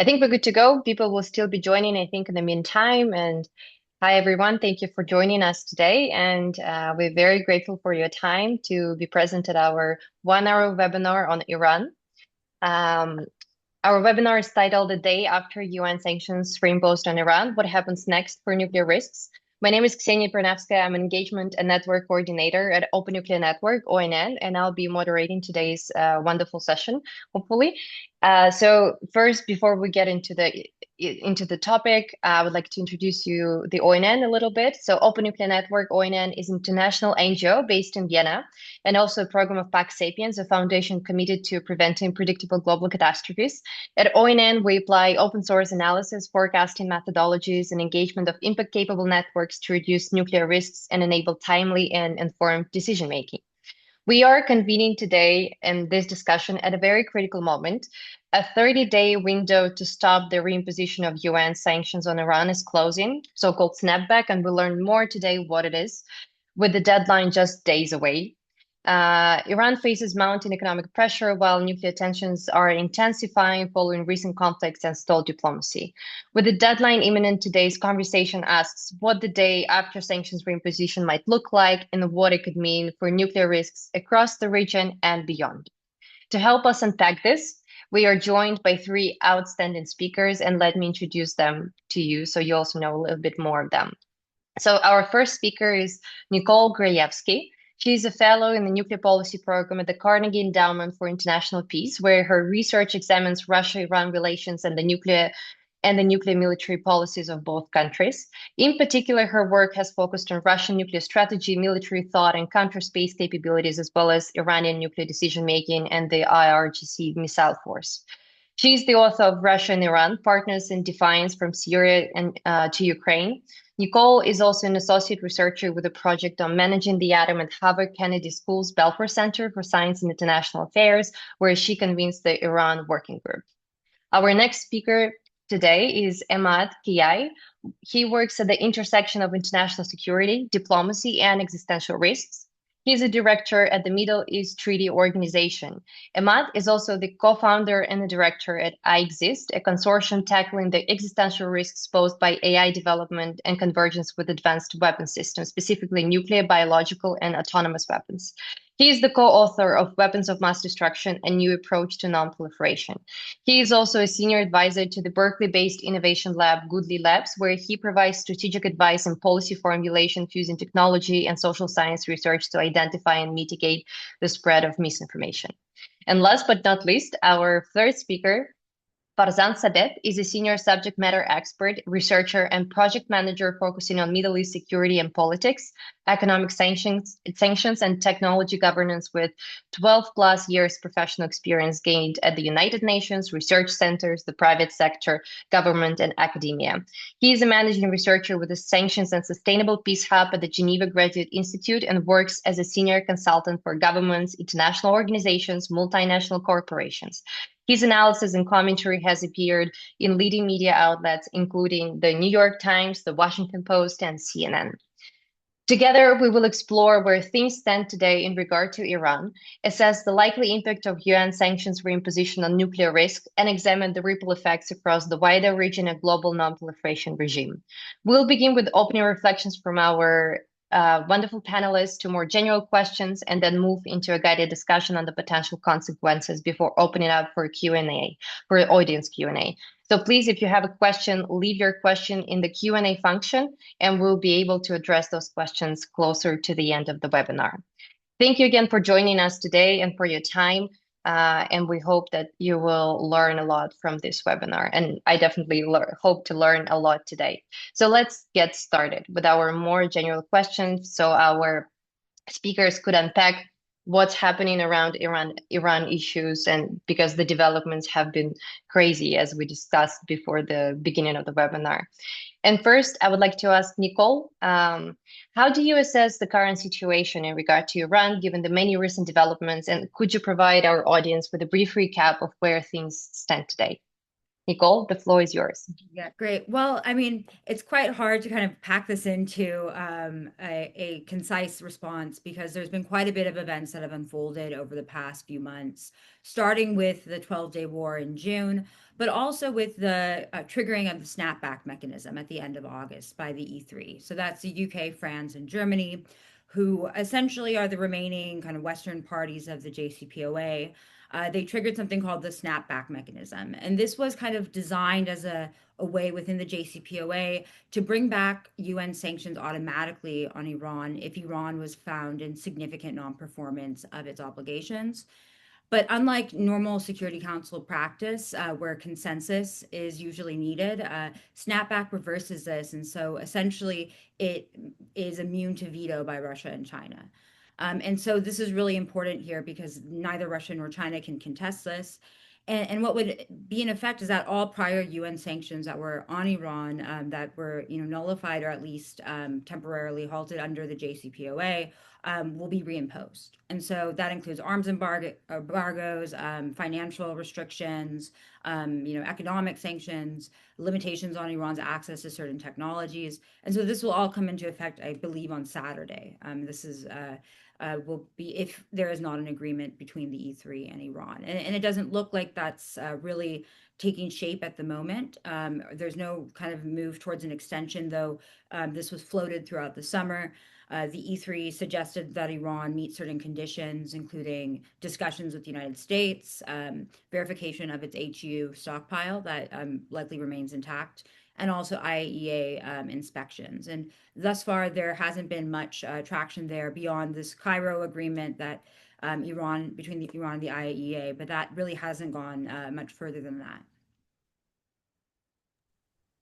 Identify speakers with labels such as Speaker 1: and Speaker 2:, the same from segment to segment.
Speaker 1: I think we're good to go. People will still be joining, I think, in the meantime. And hi, everyone. Thank you for joining us today. And we're very grateful for your time to be present at our 1 hour webinar on Iran. Um, our webinar is titled "The Day After UN Sanctions Reimposed on Iran: What Happens Next for Nuclear Risks." My name is Ksenia Pernavskaya. I'm an engagement and network coordinator at Open Nuclear Network, ONN, and I'll be moderating today's wonderful session, hopefully. So first, before we get into the topic, I would like to introduce you the ONN a little bit. So Open Nuclear Network, ONN, is an international NGO based in Vienna and also a program of Pax Sapiens, a foundation committed to preventing predictable global catastrophes. At ONN, we apply open source analysis, forecasting methodologies, and engagement of impact-capable networks to reduce nuclear risks and enable timely and informed decision-making. We are convening today in this discussion at a very critical moment. A 30-day window to stop the reimposition of UN sanctions on Iran is closing, so-called snapback, and we'll learn more today what it is, with the deadline just days away. Iran faces mounting economic pressure while nuclear tensions are intensifying following recent conflicts and stalled diplomacy. With the deadline imminent, today's conversation asks what the day after sanctions reimposition might look like and what it could mean for nuclear risks across the region and beyond. To help us unpack this, we are joined by three outstanding speakers, and let me introduce them to you so you also know a little bit more of them. So our first speaker is Nicole Grajewski. She's a fellow in the nuclear policy program at the Carnegie Endowment for International Peace, where her research examines Russia-Iran relations and the nuclear military policies of both countries. In particular, her work has focused on Russian nuclear strategy, military thought, and counter-space capabilities, as well as Iranian nuclear decision-making and the IRGC missile force. She's the author of Russia and Iran, Partners in Defiance from Syria to Ukraine. Nicole is also an associate researcher with a project on managing the atom at Harvard Kennedy School's Belfer Center for Science and International Affairs, where she convenes the Iran Working Group. Our next speaker today is Emad Kiai. He works at the intersection of international security, diplomacy, and existential risks. He's a director at the Middle East Treaty Organization. Emad is also the co-founder and the director at iExist, a consortium tackling the existential risks posed by AI development and convergence with advanced weapon systems, specifically nuclear, biological, and autonomous weapons. He is the co-author of Weapons of Mass Destruction: A New Approach to Non-Proliferation. He is also a senior advisor to the Berkeley-based innovation lab Goodly Labs, where he provides strategic advice and policy formulation using technology and social science research to identify and mitigate the spread of misinformation. And last but not least, our third speaker, Farzan Sadet, is a senior subject matter expert, researcher, and project manager focusing on Middle East security and politics, economic sanctions, and technology governance, with 12 plus years professional experience gained at the United Nations, research centers, the private sector, government, and academia. He is a managing researcher with the Sanctions and Sustainable Peace Hub at the Geneva Graduate Institute and works as a senior consultant for governments, international organizations, multinational corporations. His analysis and commentary has appeared in leading media outlets, including the New York Times, the Washington Post, and CNN. Together, we will explore where things stand today in regard to Iran, assess the likely impact of UN sanctions reimposition on nuclear risk, and examine the ripple effects across the wider region and global non-proliferation regime. We'll begin with opening reflections from our wonderful panelists to more general questions, and then move into a guided discussion on the potential consequences before opening up for Q&A, for audience Q&A. So please, if you have a question, leave your question in the Q&A function, and we'll be able to address those questions closer to the end of the webinar. Thank you again for joining us today and for your time. And we hope that you will learn a lot from this webinar. And I definitely hope to learn a lot today. So let's get started with our more general questions so our speakers could unpack what's happening around Iran issues, and because the developments have been crazy, as we discussed before the beginning of the webinar. And first, I would like to ask Nicole, how do you assess the current situation in regard to Iran, given the many recent developments? And could you provide our audience with a brief recap of where things stand today? Nicole, the floor is yours.
Speaker 2: Yeah, great. Well, I mean, it's quite hard to kind of pack this into a concise response because there's been quite a bit of events that have unfolded over the past few months, starting with the 12-day war in June, but also with the triggering of the snapback mechanism at the end of August by the E3. So that's the UK, France, and Germany, who essentially are the remaining kind of Western parties of the JCPOA. They triggered something called the snapback mechanism. And this was kind of designed as a way within the JCPOA to bring back UN sanctions automatically on Iran if Iran was found in significant non-performance of its obligations. But unlike normal Security Council practice, where consensus is usually needed, snapback reverses this. And so essentially, it is immune to veto by Russia and China. And so this is really important here because neither Russia nor China can contest this. And what would be in effect is that all prior UN sanctions that were on Iran that were nullified or at least temporarily halted under the JCPOA will be reimposed. And so that includes embargoes, financial restrictions, economic sanctions, limitations on Iran's access to certain technologies. And so this will all come into effect, I believe, on Saturday. This is will be if there is not an agreement between the E3 and Iran. And it doesn't look like that's really taking shape at the moment. There's no kind of move towards an extension, though this was floated throughout the summer. The E3 suggested that Iran meet certain conditions, including discussions with the United States, verification of its HU stockpile that likely remains intact, and also IAEA inspections. And thus far, there hasn't been much traction there beyond this Cairo agreement that Iran between the Iran and the IAEA, but that really hasn't gone much further than that.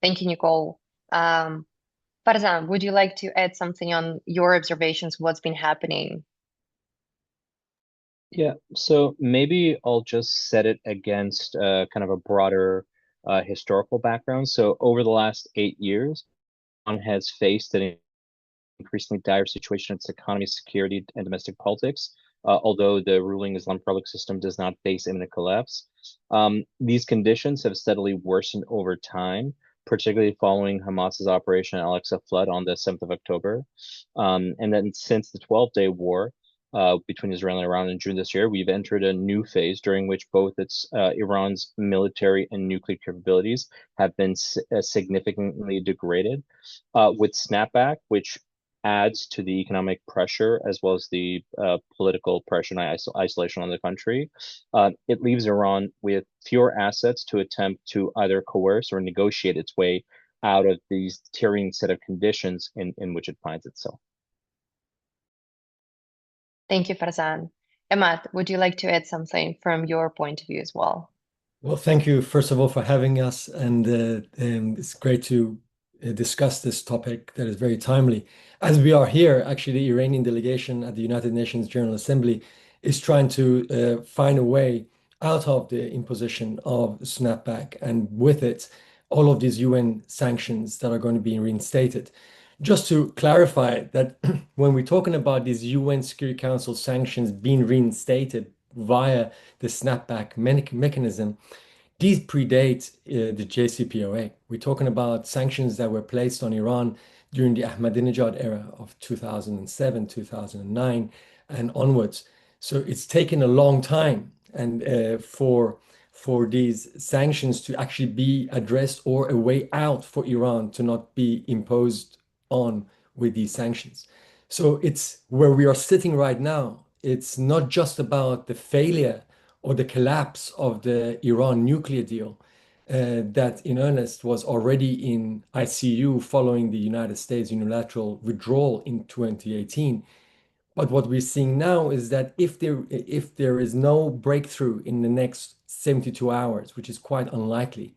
Speaker 1: Thank you, Nicole. Um, Farzan, would you like to add something on your observations, what's been happening?
Speaker 3: Yeah, so maybe I'll just set it against kind of a broader historical background. So over the last 8 years, Iran has faced an increasingly dire situation in its economy, security, and domestic politics. Although the ruling Islamic Republic system does not face imminent collapse, these conditions have steadily worsened over time, particularly following Hamas's Operation Al-Aqsa Flood on the 7th of October. And then since the 12-day war between Israel and Iran in June this year, we've entered a new phase during which both Iran's military and nuclear capabilities have been significantly degraded, with snapback, which adds to the economic pressure as well as the political pressure and isolation on the country. It leaves Iran with fewer assets to attempt to either coerce or negotiate its way out of these tyranny set of conditions in which it finds itself.
Speaker 1: Thank you, Farzan. Emad, would you like to add something from your point of view as well?
Speaker 4: Well, thank you, first of all, for having us. And it's great to discuss this topic that is very timely. As we are here, actually, the Iranian delegation at the United Nations General Assembly is trying to find a way out of the imposition of snapback and with it, all of these UN sanctions that are going to be reinstated. Just to clarify that when we're talking about these UN Security Council sanctions being reinstated via the snapback mechanism, these predate the JCPOA. We're talking about sanctions that were placed on Iran during the Ahmadinejad era of 2007, 2009, and onwards. So it's taken a long time and for these sanctions to actually be addressed or a way out for Iran to not be imposed on with these sanctions. So it's where we are sitting right now. It's not just about the failure or the collapse of the Iran nuclear deal that in earnest was already in ICU following the United States unilateral withdrawal in 2018. But what we're seeing now is that if there is no breakthrough in the next 72 hours, which is quite unlikely,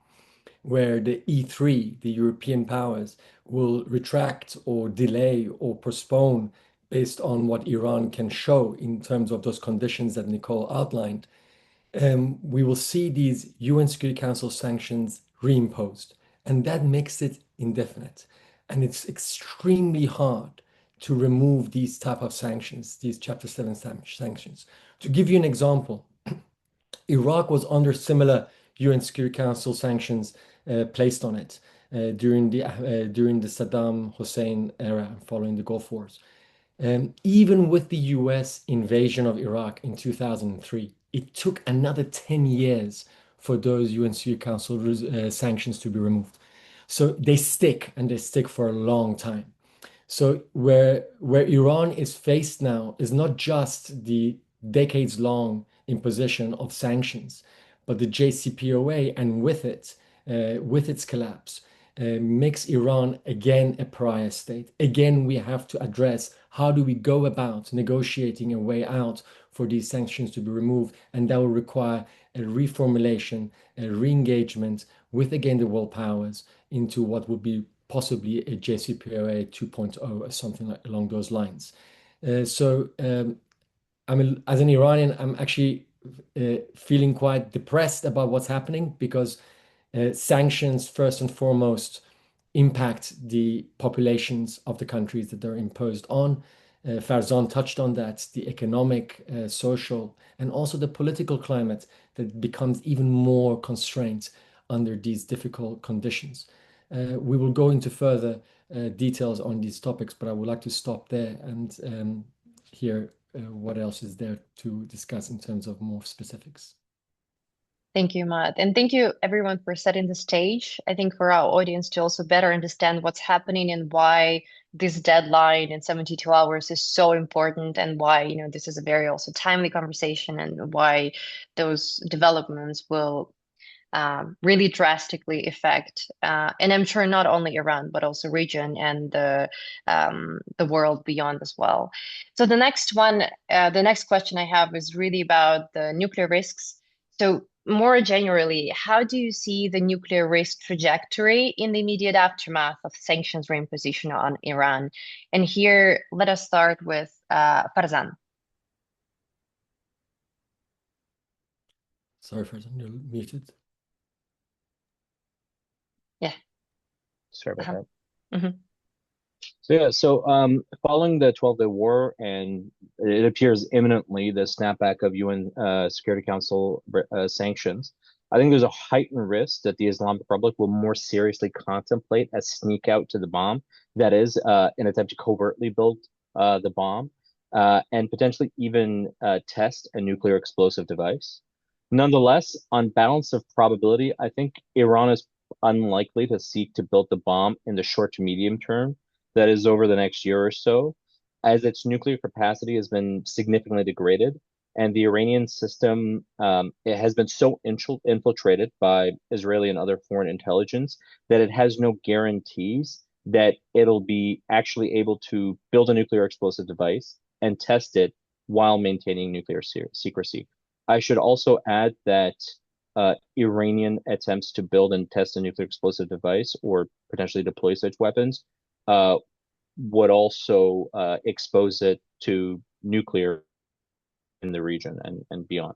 Speaker 4: where the E3, the European powers, will retract or delay or postpone based on what Iran can show in terms of those conditions that Nicole outlined, we will see these UN Security Council sanctions reimposed, and that makes it indefinite. And it's extremely hard to remove these type of sanctions, these Chapter 7 sanctions. To give you an example, Iraq was under similar UN Security Council sanctions placed on it during the Saddam Hussein era following the Gulf Wars. Even with the US invasion of Iraq in 2003, it took another 10 years for those UN Security Council sanctions to be removed. So they stick, and they stick for a long time. So where Iran is faced now is not just the decades-long imposition of sanctions, but the JCPOA, and with its collapse, makes Iran again a pariah state. Again, we have to address how do we go about negotiating a way out for these sanctions to be removed, and that will require a reformulation, a re-engagement with again the world powers into what would be possibly a JCPOA 2.0 or something along those lines. I mean, as an Iranian, I'm actually feeling quite depressed about what's happening because sanctions, first and foremost, impact the populations of the countries that they're imposed on. Farzan touched on that, the economic, social, and also the political climate that becomes even more constrained under these difficult conditions. We will go into further details on these topics, but I would like to stop there and hear what else is there to discuss in terms of more specifics.
Speaker 1: Thank you, Matt. And thank you, everyone, for setting the stage. I think for our audience to also better understand what's happening and why this deadline in 72 hours is so important, and why, this is a very also timely conversation, and why those developments will really drastically affect, and I'm sure not only Iran, but also region and the world beyond as well. So the next question I have is really about the nuclear risks. So more generally, how do you see the nuclear risk trajectory in the immediate aftermath of sanctions reimposition on Iran? And here, let us start with Farzan.
Speaker 4: Sorry, Farzan, you're muted.
Speaker 1: Yeah.
Speaker 3: Sorry about that.
Speaker 1: Mm-hmm.
Speaker 3: Following the 12-day war, and it appears imminently the snapback of UN Security Council sanctions, I think there's a heightened risk that the Islamic Republic will more seriously contemplate a sneak out to the bomb, that is, an attempt to covertly build the bomb, and potentially even test a nuclear explosive device. Nonetheless, on balance of probability, I think Iran is unlikely to seek to build the bomb in the short to medium term, that is over the next year or so, as its nuclear capacity has been significantly degraded, and the Iranian system it has been so infiltrated by Israeli and other foreign intelligence that it has no guarantees that it'll be actually able to build a nuclear explosive device and test it while maintaining nuclear secrecy. I should also add that Iranian attempts to build and test a nuclear explosive device or potentially deploy such weapons would also expose it to nuclear in the region and beyond.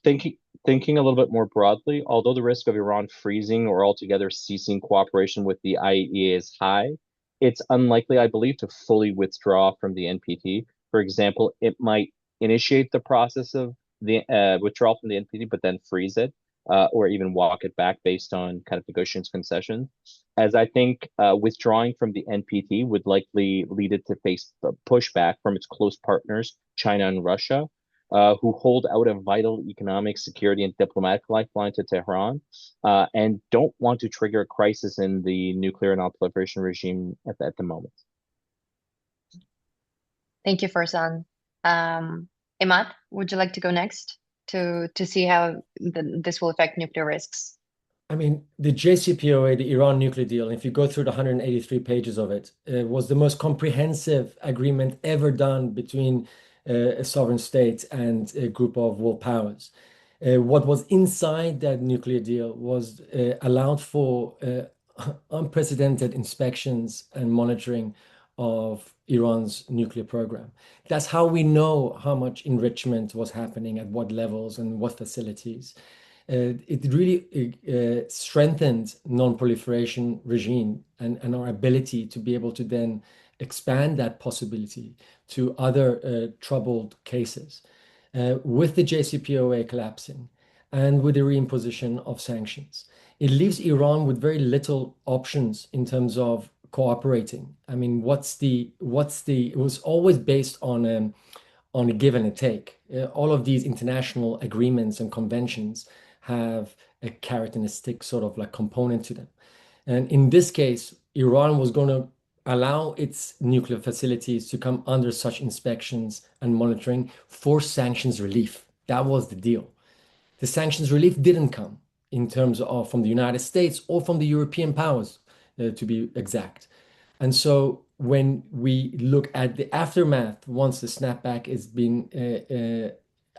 Speaker 3: Thinking a little bit more broadly, although the risk of Iran freezing or altogether ceasing cooperation with the IAEA is high, it's unlikely, I believe, to fully withdraw from the NPT. For example, it might initiate the process of the withdrawal from the NPT, but then freeze it, or even walk it back based on kind of negotiations concession. As I think withdrawing from the NPT would likely lead it to face pushback from its close partners, China and Russia, who hold out a vital economic, security, and diplomatic lifeline to Tehran, and don't want to trigger a crisis in the nuclear non-proliferation regime at the moment.
Speaker 1: Thank you, Farzan. Imad, would you like to go next to see how this will affect nuclear risks?
Speaker 4: I mean, the JCPOA, the Iran nuclear deal, if you go through the 183 pages of it, was the most comprehensive agreement ever done between a sovereign state and a group of world powers. What was inside that nuclear deal was allowed for unprecedented inspections and monitoring of Iran's nuclear program. That's how we know how much enrichment was happening at what levels and what facilities. It really strengthened non-proliferation regime and our ability to be able to then expand that possibility to other troubled cases. With the JCPOA collapsing, and with the reimposition of sanctions. It leaves Iran with very little options in terms of cooperating. I mean, it was always based on a give and a take. All of these international agreements and conventions have a carrot and a stick sort of like component to them. And in this case, Iran was going to allow its nuclear facilities to come under such inspections and monitoring for sanctions relief. That was the deal. The sanctions relief didn't come in terms of from the United States or from the European powers, to be exact. And so when we look at the aftermath, once the snapback is being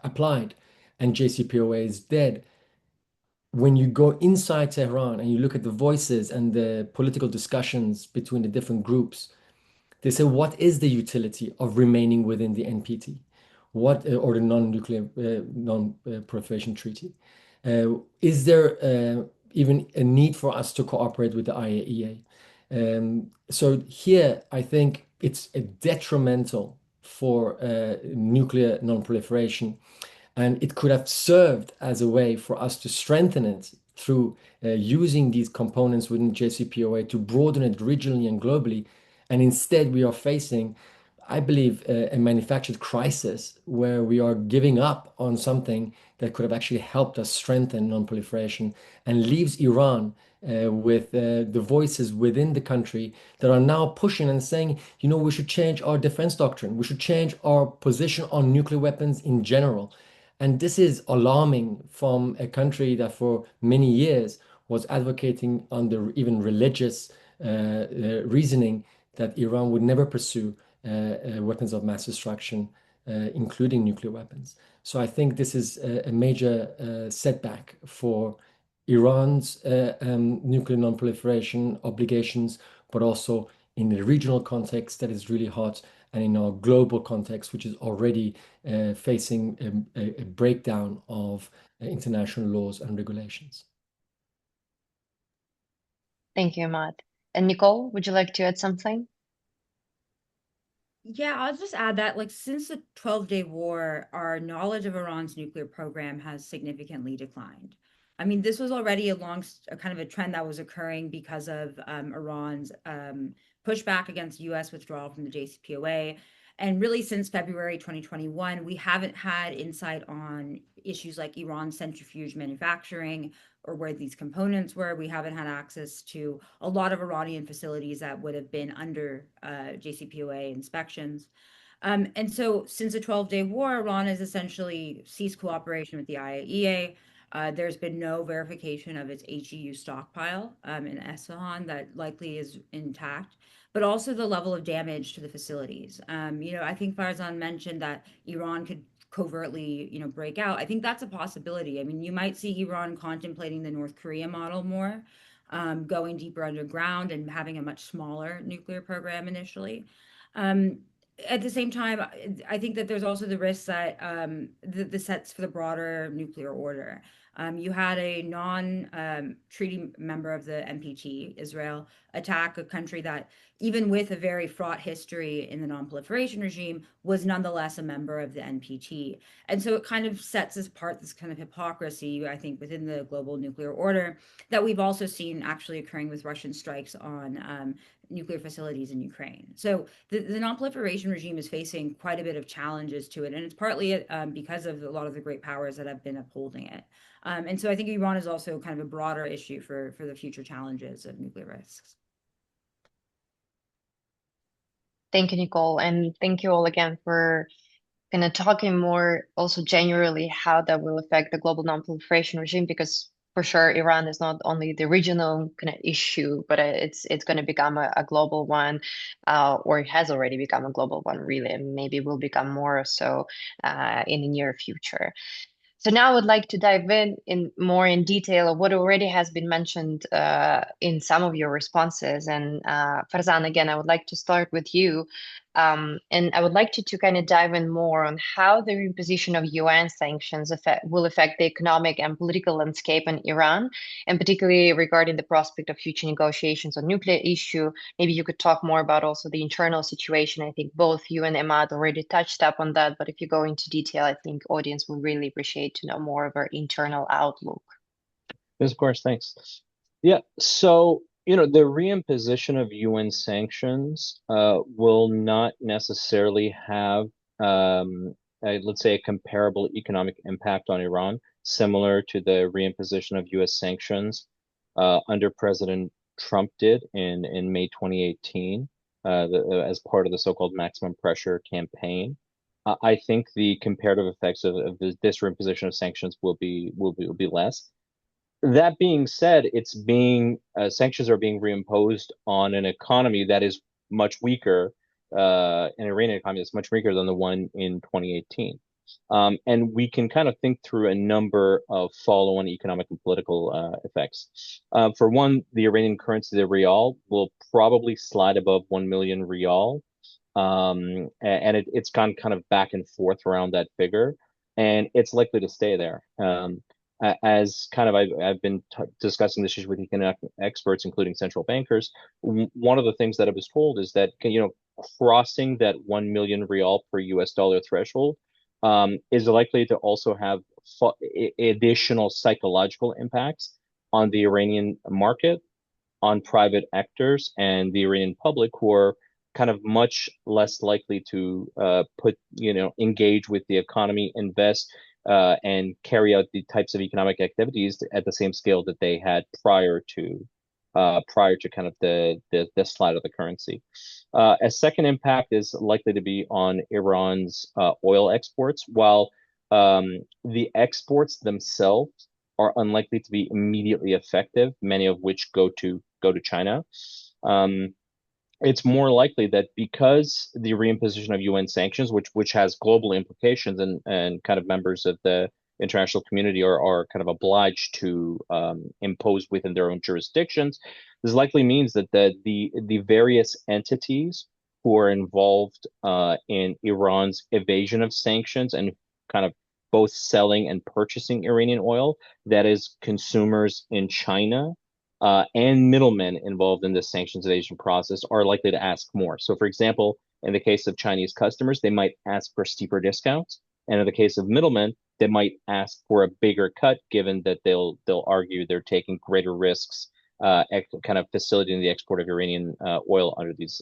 Speaker 4: applied and JCPOA is dead, when you go inside Tehran and you look at the voices and the political discussions between the different groups, they say, what is the utility of remaining within the NPT? Or the non-proliferation treaty? Is there even a need for us to cooperate with the IAEA? So here, I think it's detrimental for nuclear non-proliferation, and it could have served as a way for us to strengthen it through using these components within JCPOA to broaden it regionally and globally. And instead, we are facing, I believe, a manufactured crisis where we are giving up on something that could have actually helped us strengthen non-proliferation and leaves Iran with the voices within the country that are now pushing and saying, you know, we should change our defense doctrine. We should change our position on nuclear weapons in general. And this is alarming from a country that for many years was advocating under even religious reasoning that Iran would never pursue weapons of mass destruction, including nuclear weapons. So I think this is a major setback for Iran's nuclear non-proliferation obligations, but also in the regional context that is really hot, and in our global context, which is already facing a breakdown of international laws and regulations.
Speaker 1: Thank you, Ahmad. And Nicole, would you like to add something?
Speaker 2: Yeah, I'll just add that, like, since the 12-day war, our knowledge of Iran's nuclear program has significantly declined. I mean, this was already a kind of a trend that was occurring because of Iran's pushback against U.S. withdrawal from the JCPOA. And really, since February 2021, we haven't had insight on issues like Iran centrifuge manufacturing or where these components were. We haven't had access to a lot of Iranian facilities that would have been under JCPOA inspections. And so since the 12-day war, Iran has essentially ceased cooperation with the IAEA. There's been no verification of its HEU stockpile in Esfahan that likely is intact, but also the level of damage to the facilities. I think Farzan mentioned that Iran could covertly, break out. I think that's a possibility. I mean, you might see Iran contemplating the North Korea model more, going deeper underground and having a much smaller nuclear program initially. At the same time, I think that there's also the risk that the sets for the broader nuclear order. You had a non-treaty member of the NPT, Israel, attack a country that, even with a very fraught history in the non-proliferation regime, was nonetheless a member of the NPT. And so it kind of sets us apart this kind of hypocrisy, I think, within the global nuclear order that we've also seen actually occurring with Russian strikes on nuclear facilities in Ukraine. So the non-proliferation regime is facing quite a bit of challenges to it, and it's partly because of a lot of the great powers that have been upholding it. And so I think Iran is also kind of a broader issue for the future challenges of nuclear risks.
Speaker 1: Thank you, Nicole, and thank you all again for kind of talking more also generally how that will affect the global non-proliferation regime, because for sure Iran is not only the regional kind of issue, but it's going to become a global one, or it has already become a global one, really, and maybe will become more so in the near future. So now I would like to dive in more in detail of what already has been mentioned in some of your responses. And Farzan, again, I would like to start with you. And I would like you to kind of dive in more on how the reimposition of UN sanctions will affect the economic and political landscape in Iran, and particularly regarding the prospect of future negotiations on nuclear issue. Maybe you could talk more about also the internal situation. I think both you and Emad already touched up on that, but if you go into detail, I think audience will really appreciate to know more of our internal outlook.
Speaker 3: Yes, of course, thanks. Yeah, so the reimposition of UN sanctions will not necessarily have let's say a comparable economic impact on Iran, similar to the reimposition of US sanctions under President Trump did in May 2018 as part of the so-called maximum pressure campaign. I think the comparative effects of this reimposition of sanctions will be less. That being said, sanctions are being reimposed on an economy that is much weaker, an Iranian economy that's much weaker than the one in 2018. And we can kind of think through a number of follow-on economic and political effects. For one, the Iranian currency, the rial, will probably slide above 1 million rial. And it's gone kind of back and forth around that figure, and it's likely to stay there. As kind of I've been discussing this issue with economic experts, including central bankers. One of the things that I was told is that crossing that 1 million rial per US dollar threshold is likely to also have additional psychological impacts on the Iranian market, on private actors, and the Iranian public, who are kind of much less likely to engage with the economy, invest, and carry out the types of economic activities at the same scale that they had prior to kind of the slide of the currency. A second impact is likely to be on Iran's oil exports. While the exports themselves are unlikely to be immediately effective, many of which go to China. It's more likely that because the reimposition of UN sanctions, which has global implications, and kind of members of the international community are kind of obliged to impose within their own jurisdictions, this likely means that the various entities who are involved in Iran's evasion of sanctions and kind of both selling and purchasing Iranian oil, that is consumers in China, and middlemen involved in the sanctions evasion process, are likely to ask more. So, for example, in the case of Chinese customers, they might ask for steeper discounts, and in the case of middlemen, they might ask for a bigger cut, given that they'll argue they're taking greater risks, kind of facilitating the export of Iranian oil under these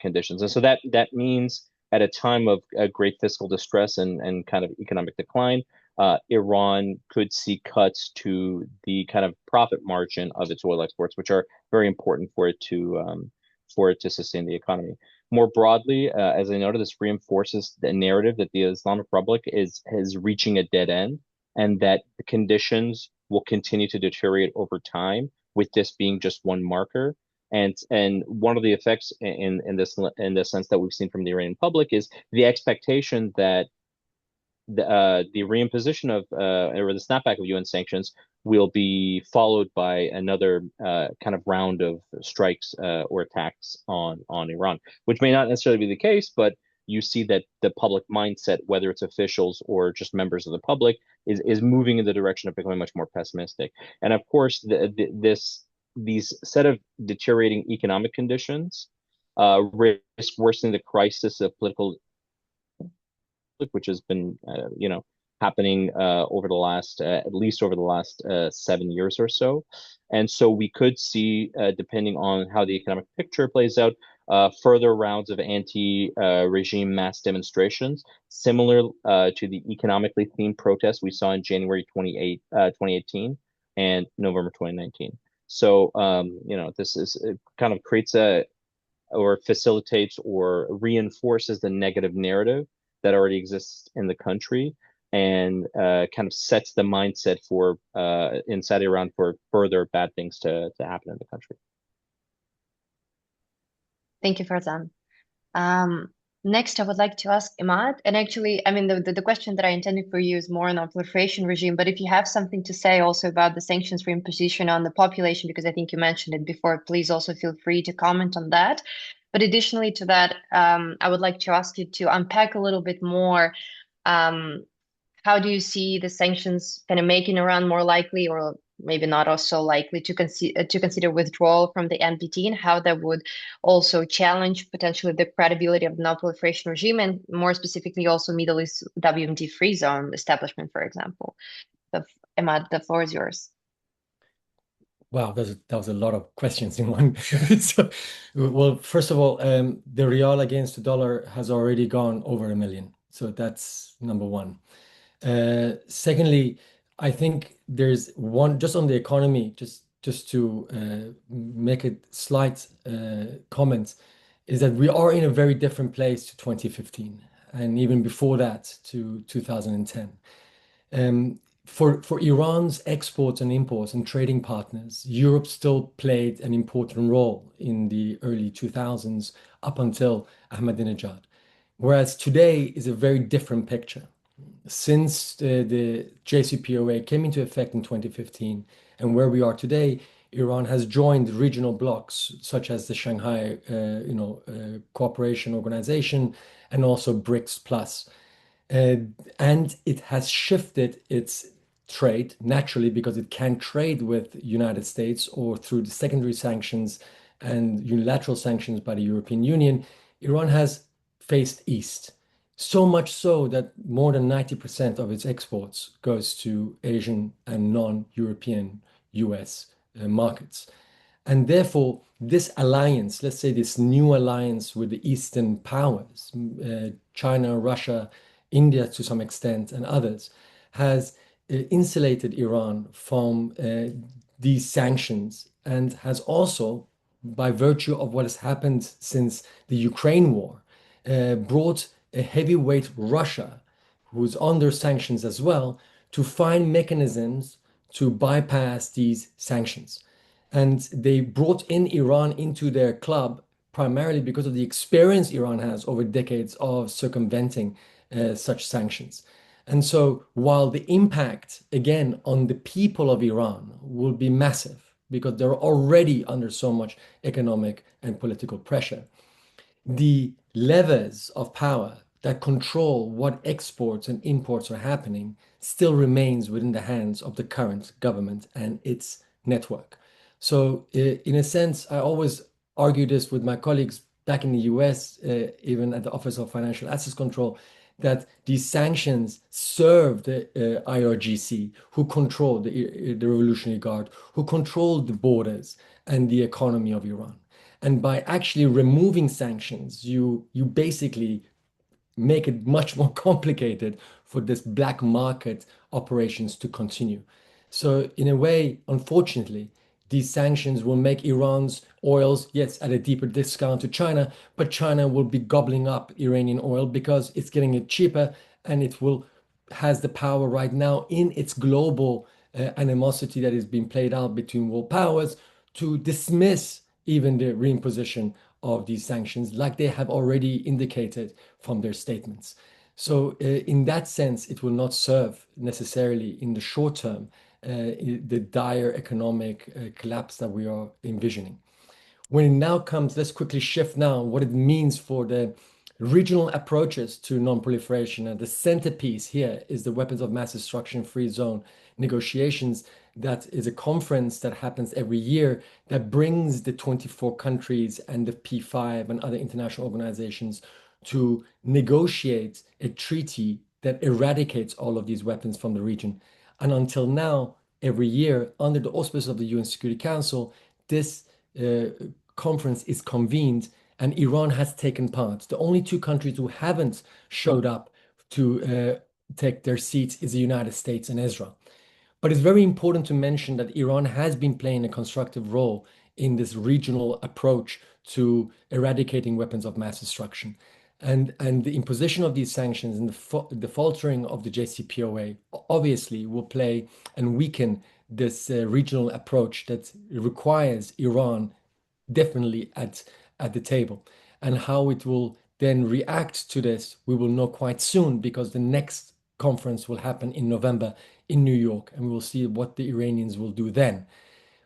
Speaker 3: conditions. And so that means at a time of great fiscal distress and kind of economic decline, Iran could see cuts to the kind of profit margin of its oil exports, which are very important for it to sustain the economy. More broadly, as I noted, this reinforces the narrative that the Islamic Republic is reaching a dead end, and that the conditions will continue to deteriorate over time, with this being just one marker. And one of the effects in this sense that we've seen from the Iranian public is the expectation that the reimposition of or the snapback of UN sanctions will be followed by another kind of round of strikes or attacks on Iran, which may not necessarily be the case, but you see that the public mindset, whether it's officials or just members of the public, is moving in the direction of becoming much more pessimistic. And of course, these set of deteriorating economic conditions risk worsening the crisis of political, which has been happening over the last at least over the last 7 years or so. And so we could see, depending on how the economic picture plays out, further rounds of anti-regime mass demonstrations, similar to the economically themed protests we saw in January 2018 and November 2019. So this it kind of creates or facilitates or reinforces the negative narrative that already exists in the country, and kind of sets the mindset for inside Iran for further bad things to happen in the country.
Speaker 1: Thank you, Farzan. Next, I would like to ask Imad, and actually, I mean, the question that I intended for you is more on non-proliferation regime, but if you have something to say also about the sanctions reimposition on the population, because I think you mentioned it before, please also feel free to comment on that. But additionally to that, I would like to ask you to unpack a little bit more. Um, how do you see the sanctions kind of making Iran more likely, or maybe not also likely to consider withdrawal from the NPT, and how that would also challenge potentially the credibility of the non-proliferation regime, and more specifically also Middle East WMD free zone establishment, for example. Emad, the floor is yours.
Speaker 4: Wow, that was a lot of questions in one. So, well, first of all, the real against the dollar has already gone over 1 million. So that's number one. Secondly, I think there's one just on the economy, just to make a slight comment, is that we are in a very different place to 2015, and even before that to 2010. For Iran's exports and imports and trading partners, Europe still played an important role in the early 2000s up until Ahmadinejad. Whereas today is a very different picture. Since the JCPOA came into effect in 2015 and where we are today, Iran has joined regional blocs such as the Shanghai, Cooperation Organization and also BRICS Plus. And it has shifted its trade naturally because it can trade with United States or through the secondary sanctions and unilateral sanctions by the European Union. Iran has faced east, so much so that more than 90% of its exports goes to Asian and non-European US markets. And therefore, this alliance, let's say this new alliance with the Eastern powers, China, Russia, India to some extent, and others, has insulated Iran from these sanctions and has also, by virtue of what has happened since the Ukraine war, brought a heavyweight Russia, who's under sanctions as well, to find mechanisms to bypass these sanctions. And they brought in Iran into their club primarily because of the experience Iran has over decades of circumventing such sanctions. And so, while the impact, again, on the people of Iran will be massive because they're already under so much economic and political pressure, the levers of power that control what exports and imports are happening still remains within the hands of the current government and its network. So, in a sense, I always argue this with my colleagues back in the US, even at the Office of Financial Assets Control, that these sanctions serve the IRGC, who control the Revolutionary Guard, who control the borders and the economy of Iran. And by actually removing sanctions, you basically make it much more complicated for this black market operations to continue. So in a way, unfortunately, these sanctions will make Iran's oils, yes, at a deeper discount to China, but China will be gobbling up Iranian oil because it's getting it cheaper and it will has the power right now in its global animosity that is being played out between world powers to dismiss even the reimposition of these sanctions, like they have already indicated from their statements. So, in that sense, it will not serve necessarily in the short term the dire economic collapse that we are envisioning. When it now comes, let's quickly shift now what it means for the regional approaches to non-proliferation. And the centerpiece here is the weapons of mass destruction free zone negotiations. That is a conference that happens every year that brings the 24 countries and the P5 and other international organizations to negotiate a treaty that eradicates all of these weapons from the region. And until now, every year, under the auspices of the UN Security Council, this conference is convened and Iran has taken part. The only two countries who haven't showed up to take their seats is the United States and Israel. But it's very important to mention that Iran has been playing a constructive role in this regional approach to eradicating weapons of mass destruction. And the imposition of these sanctions and the faltering of the JCPOA obviously will play and weaken this regional approach that requires Iran definitely at the table, and how it will then react to this, we will know quite soon, because the next conference will happen in November in New York, and we will see what the Iranians will do then.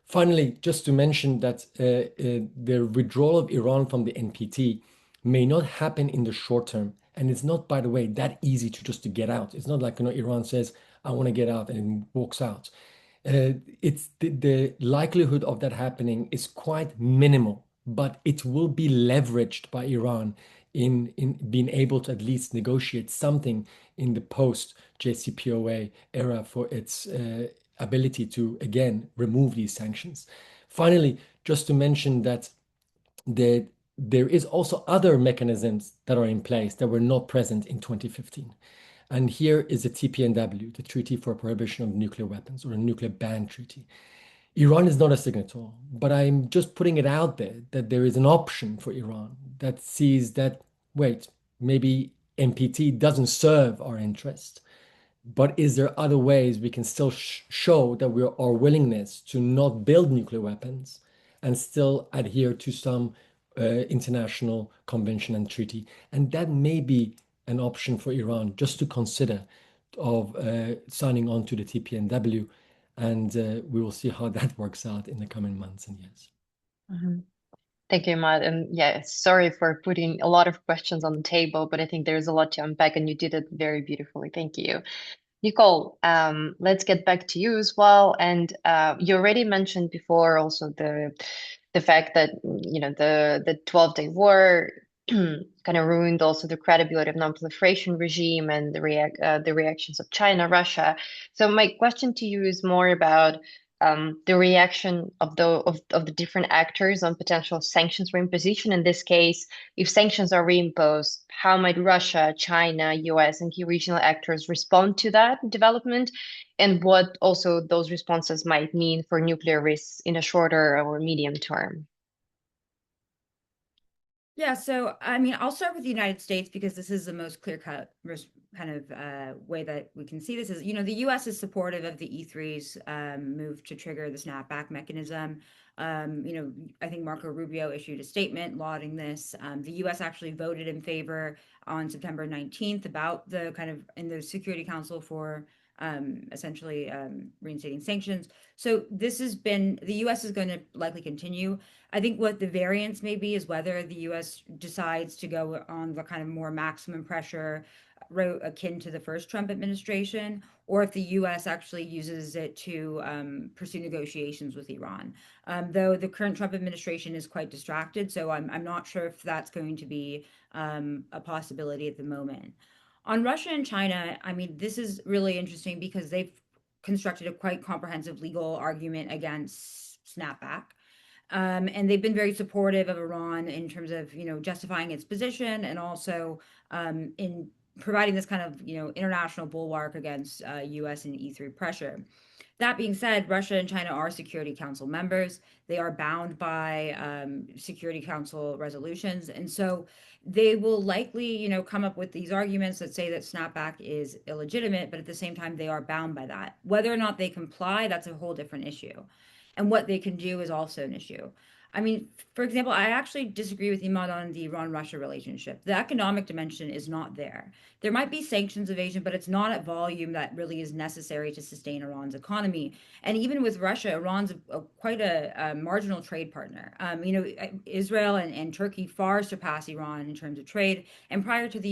Speaker 4: Finally, just to mention that the withdrawal of Iran from the NPT may not happen in the short term. And it's not, by the way, that easy to get out. It's not like, Iran says, I want to get out, and it walks out. It's the likelihood of that happening is quite minimal, but it will be leveraged by Iran in being able to at least negotiate something in the post JCPOA era for its ability to again remove these sanctions. Finally, just to mention that there is also other mechanisms that are in place that were not present in 2015. And here is the TPNW, the Treaty for Prohibition of Nuclear Weapons, or a Nuclear Ban Treaty. Iran is not a signatory, but I'm just putting it out there that there is an option for Iran that sees that, wait, maybe NPT doesn't serve our interest, but is there other ways we can still show that our willingness to not build nuclear weapons and still adhere to some international convention and treaty? And that may be an option for Iran just to consider of signing on to the TPNW. And we will see how that works out in the coming months and years.
Speaker 1: Mhm. Thank you, Ahmad. And yeah, sorry for putting a lot of questions on the table, but I think there's a lot to unpack, and you did it very beautifully. Thank you. Nicole, let's get back to you as well. And you already mentioned before also the fact that the 12-day war kind of ruined also the credibility of non-proliferation regime and the reactions of China, Russia. So my question to you is more about the reaction of the different actors on potential sanctions reimposition. In this case, if sanctions are reimposed, how might Russia, China, US, and key regional actors respond to that development, and what also those responses might mean for nuclear risks in a shorter or medium term?
Speaker 2: Yeah, so I mean, I'll start with the United States because this is the most clear-cut kind of way that we can see this is, the US is supportive of the E3's move to trigger the snapback mechanism. I think Marco Rubio issued a statement lauding this. The US actually voted in favor on September 19th about the kind of in the Security Council for essentially reinstating sanctions. So this has been, the US is going to likely continue. I think what the variance may be is whether the US decides to go on the kind of more maximum pressure route akin to the first Trump administration, or if the US actually uses it to pursue negotiations with Iran. Though the current Trump administration is quite distracted, so I'm not sure if that's going to be a possibility at the moment. On Russia and China, I mean, this is really interesting because they've constructed a quite comprehensive legal argument against snapback. And they've been very supportive of Iran in terms of, justifying its position and also in providing this kind of, international bulwark against US and E3 pressure. That being said, Russia and China are Security Council members. They are bound by Security Council resolutions. And so they will likely, come up with these arguments that say that snapback is illegitimate, but at the same time, they are bound by that. Whether or not they comply, that's a whole different issue. And what they can do is also an issue. I mean, for example, I actually disagree with Imad on the Iran-Russia relationship. The economic dimension is not there. There might be sanctions evasion, but it's not at volume that really is necessary to sustain Iran's economy. And even with Russia, Iran's quite a marginal trade partner. Israel and Turkey far surpass Iran in terms of trade. And prior to the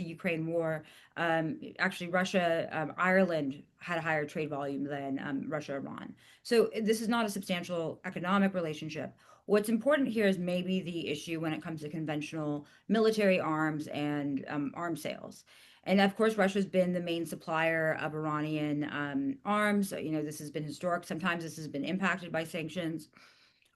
Speaker 2: Ukraine war, actually Russia, Ireland had a higher trade volume than Russia, Iran. So this is not a substantial economic relationship. What's important here is maybe the issue when it comes to conventional military arms and arms sales. And of course, Russia's been the main supplier of Iranian arms. This has been historic. Sometimes this has been impacted by sanctions.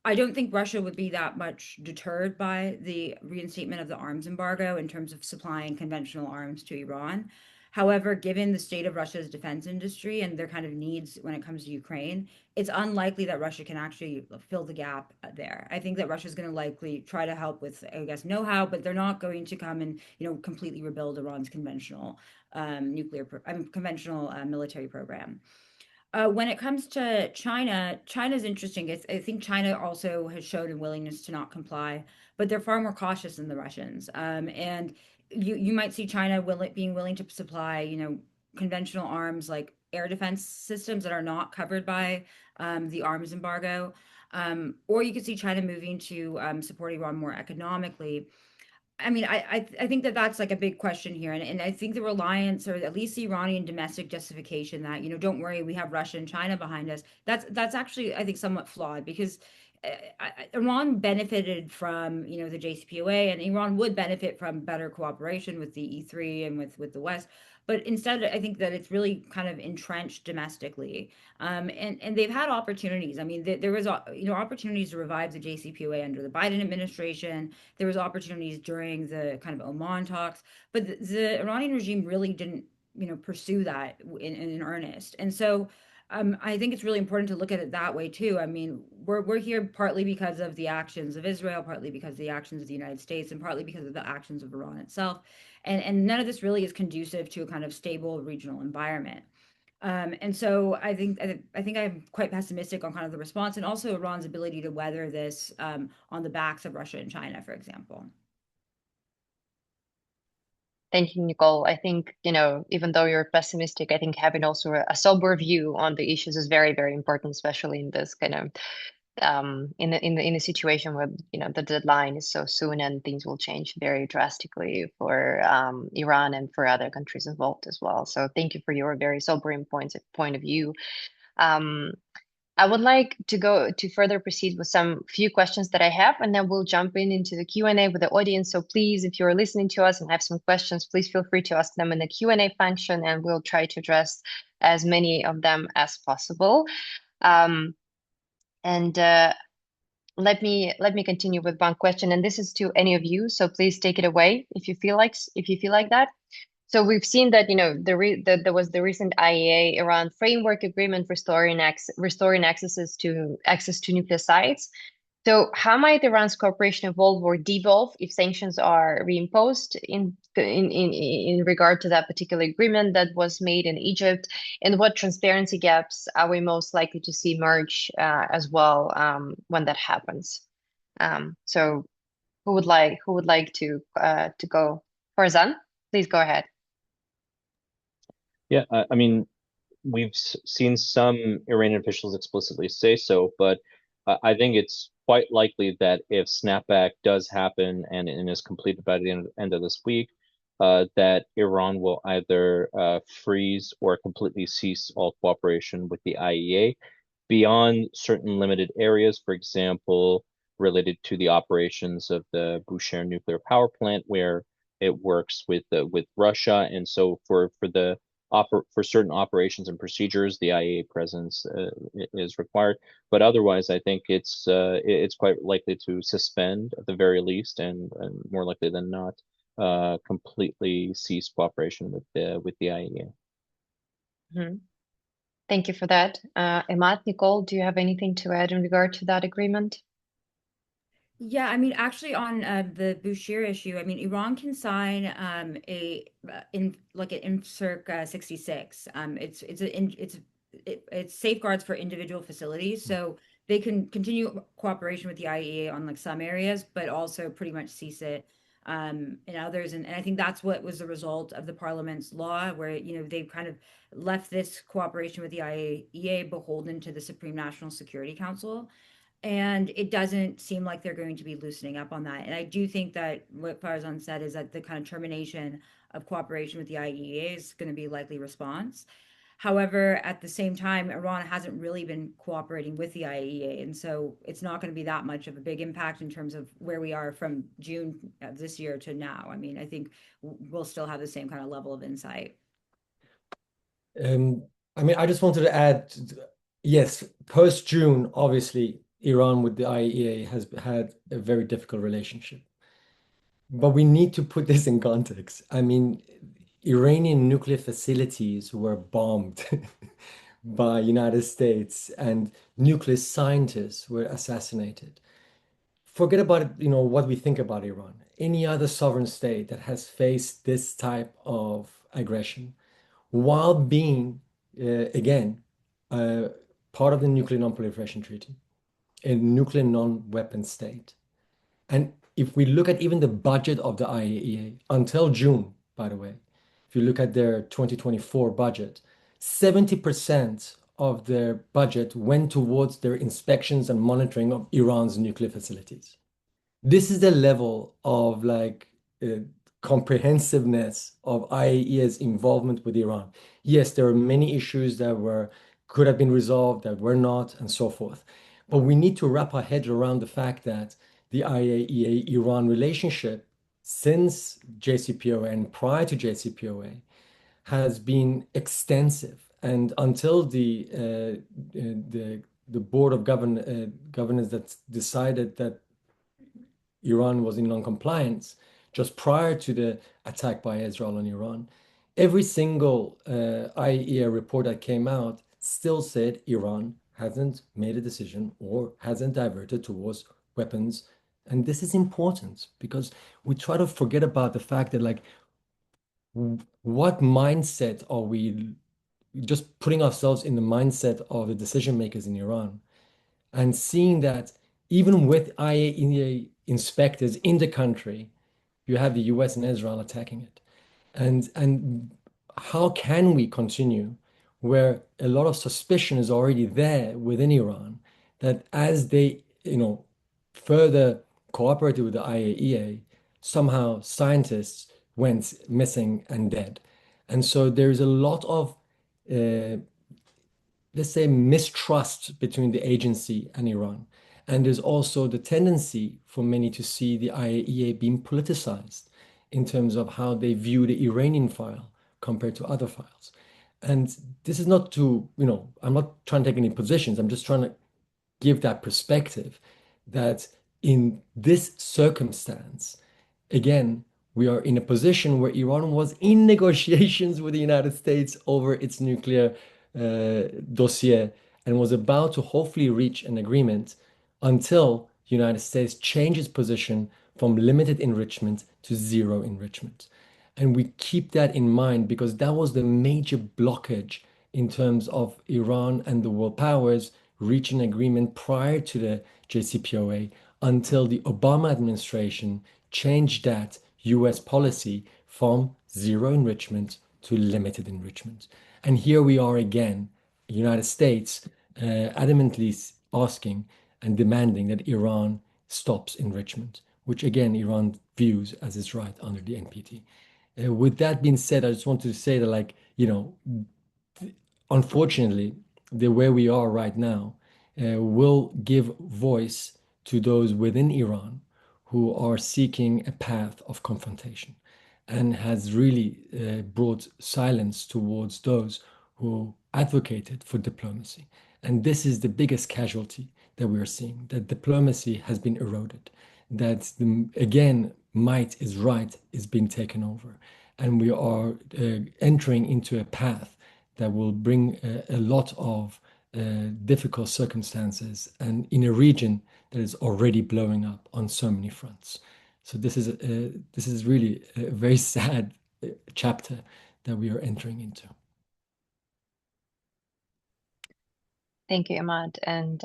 Speaker 2: I don't think Russia would be that much deterred by the reinstatement of the arms embargo in terms of supplying conventional arms to Iran. However, given the state of Russia's defense industry and their kind of needs when it comes to Ukraine, it's unlikely that Russia can actually fill the gap there. I think that Russia's going to likely try to help with, I guess, know-how, but they're not going to come and, completely rebuild Iran's conventional military program. When it comes to China, China's interesting. I think China also has shown a willingness to not comply, but they're far more cautious than the Russians. And you might see China being willing to supply, conventional arms like air defense systems that are not covered by the arms embargo. Or you could see China moving to support Iran more economically. I mean, I think that that's like a big question here, and I think the reliance, or at least the Iranian domestic justification that, don't worry, we have Russia and China behind us. That's actually, I think, somewhat flawed because Iran benefited from, the JCPOA, and Iran would benefit from better cooperation with the E3 and with the West. But instead, I think that it's really kind of entrenched domestically, and they've had opportunities. I mean, there was, opportunities to revive the JCPOA under the Biden administration. There was opportunities during the kind of Oman talks, but the Iranian regime really didn't, pursue that in earnest. And so I think it's really important to look at it that way too. I mean, we're here partly because of the actions of Israel, partly because of the actions of the United States, and partly because of the actions of Iran itself. And none of this really is conducive to a kind of stable regional environment. And so I think I'm quite pessimistic on kind of the response, and also Iran's ability to weather this on the backs of Russia and China, for example.
Speaker 1: Thank you, Nicole. I think, even though you're pessimistic, I think having also a sober view on the issues is very, very important, especially in this kind of in a situation where the deadline is so soon and things will change very drastically for Iran and for other countries involved as well. So thank you for your very sobering point of view. I would like to go to further proceed with some few questions that I have, and then we'll jump into the Q&A with the audience. So please, if you're listening to us and have some questions, please feel free to ask them in the Q&A function, and we'll try to address as many of them as possible. And let me continue with one question, and this is to any of you. So please take it away if you feel like that. So we've seen that there was the recent IAEA Iran framework agreement restoring access to nuclear sites. So how might Iran's cooperation evolve or devolve if sanctions are reimposed in regard to that particular agreement that was made in Egypt? And what transparency gaps are we most likely to see emerge as well when that happens? So who would like to go? Farzan, please go ahead.
Speaker 3: Yeah, I mean, we've seen some Iranian officials explicitly say so, but I think it's quite likely that if snapback does happen and is completed by the end of this week, that Iran will either freeze or completely cease all cooperation with the IAEA beyond certain limited areas, for example, related to the operations of the Bushehr nuclear power plant, where it works with Russia, and so for certain operations and procedures, the IAEA presence is required. But otherwise, I think it's quite likely to suspend at the very least, and more likely than not, completely cease cooperation with the IAEA.
Speaker 1: Mm-hmm. Thank you for that. Emad, Nicole, do you have anything to add in regard to that agreement?
Speaker 2: Yeah, I mean, actually, on the Bushehr issue, I mean, Iran can sign an INFCIRC 66. It's safeguards for individual facilities, so they can continue cooperation with the IAEA on like some areas, but also pretty much cease it in others. And I think that's what was the result of the parliament's law, where they've kind of left this cooperation with the IAEA beholden to the Supreme National Security Council. And it doesn't seem like they're going to be loosening up on that. And I do think that what Farzan said is that the kind of termination of cooperation with the IAEA is going to be a likely response. However, at the same time, Iran hasn't really been cooperating with the IAEA. And so it's not going to be that much of a big impact in terms of where we are from June of this year to now. I mean, I think we'll still have the same kind of level of insight.
Speaker 4: I mean, I just wanted to add, yes, post-June, obviously, Iran with the IAEA has had a very difficult relationship. But we need to put this in context. I mean, Iranian nuclear facilities were bombed by United States, and nuclear scientists were assassinated. Forget about what we think about Iran. Any other sovereign state that has faced this type of aggression while being again part of the Nuclear Non-Proliferation Treaty, a nuclear non-weapon state. And if we look at even the budget of the IAEA until June, by the way, if you look at their 2024 budget, 70% of their budget went towards their inspections and monitoring of Iran's nuclear facilities. This is the level of uh, comprehensiveness of IAEA's involvement with Iran. Yes, there are many issues that could have been resolved that were not, and so forth. But we need to wrap our heads around the fact that the IAEA-Iran relationship since JCPOA and prior to JCPOA has been extensive. And until the board of governors that decided that Iran was in non-compliance just prior to the attack by Israel on Iran, every single IAEA report that came out still said Iran hasn't made a decision or hasn't diverted towards weapons. And this is important because we try to forget about the fact that, like, what mindset are we just putting ourselves in the mindset of the decision makers in Iran and seeing that even with IAEA inspectors in the country, you have the US and Israel attacking it. And how can we continue where a lot of suspicion is already there within Iran that as they, further cooperated with the IAEA, somehow scientists went missing and dead. And so there's a lot of let's say, mistrust between the agency and Iran. And there's also the tendency for many to see the IAEA being politicized in terms of how they view the Iranian file compared to other files. And this is not to, I'm not trying to take any positions. I'm just trying to give that perspective that in this circumstance, again, we are in a position where Iran was in negotiations with the United States over its nuclear dossier and was about to hopefully reach an agreement until the United States changed its position from limited enrichment to zero enrichment. And we keep that in mind because that was the major blockage in terms of Iran and the world powers reaching agreement prior to the JCPOA until the Obama administration changed that US policy from zero enrichment to limited enrichment. And here we are again, the United States adamantly asking and demanding that Iran stops enrichment, which again, Iran views as its right under the NPT. With that being said, I just wanted to say that, like, unfortunately, the where we are right now will give voice to those within Iran who are seeking a path of confrontation and has really brought silence towards those who advocated for diplomacy. And this is the biggest casualty that we are seeing, that diplomacy has been eroded, that again, might is right is being taken over. And we are entering into a path that will bring a lot of difficult circumstances and in a region that is already blowing up on so many fronts. So this is really a very sad chapter that we are entering into.
Speaker 1: Thank you, Ahmad. And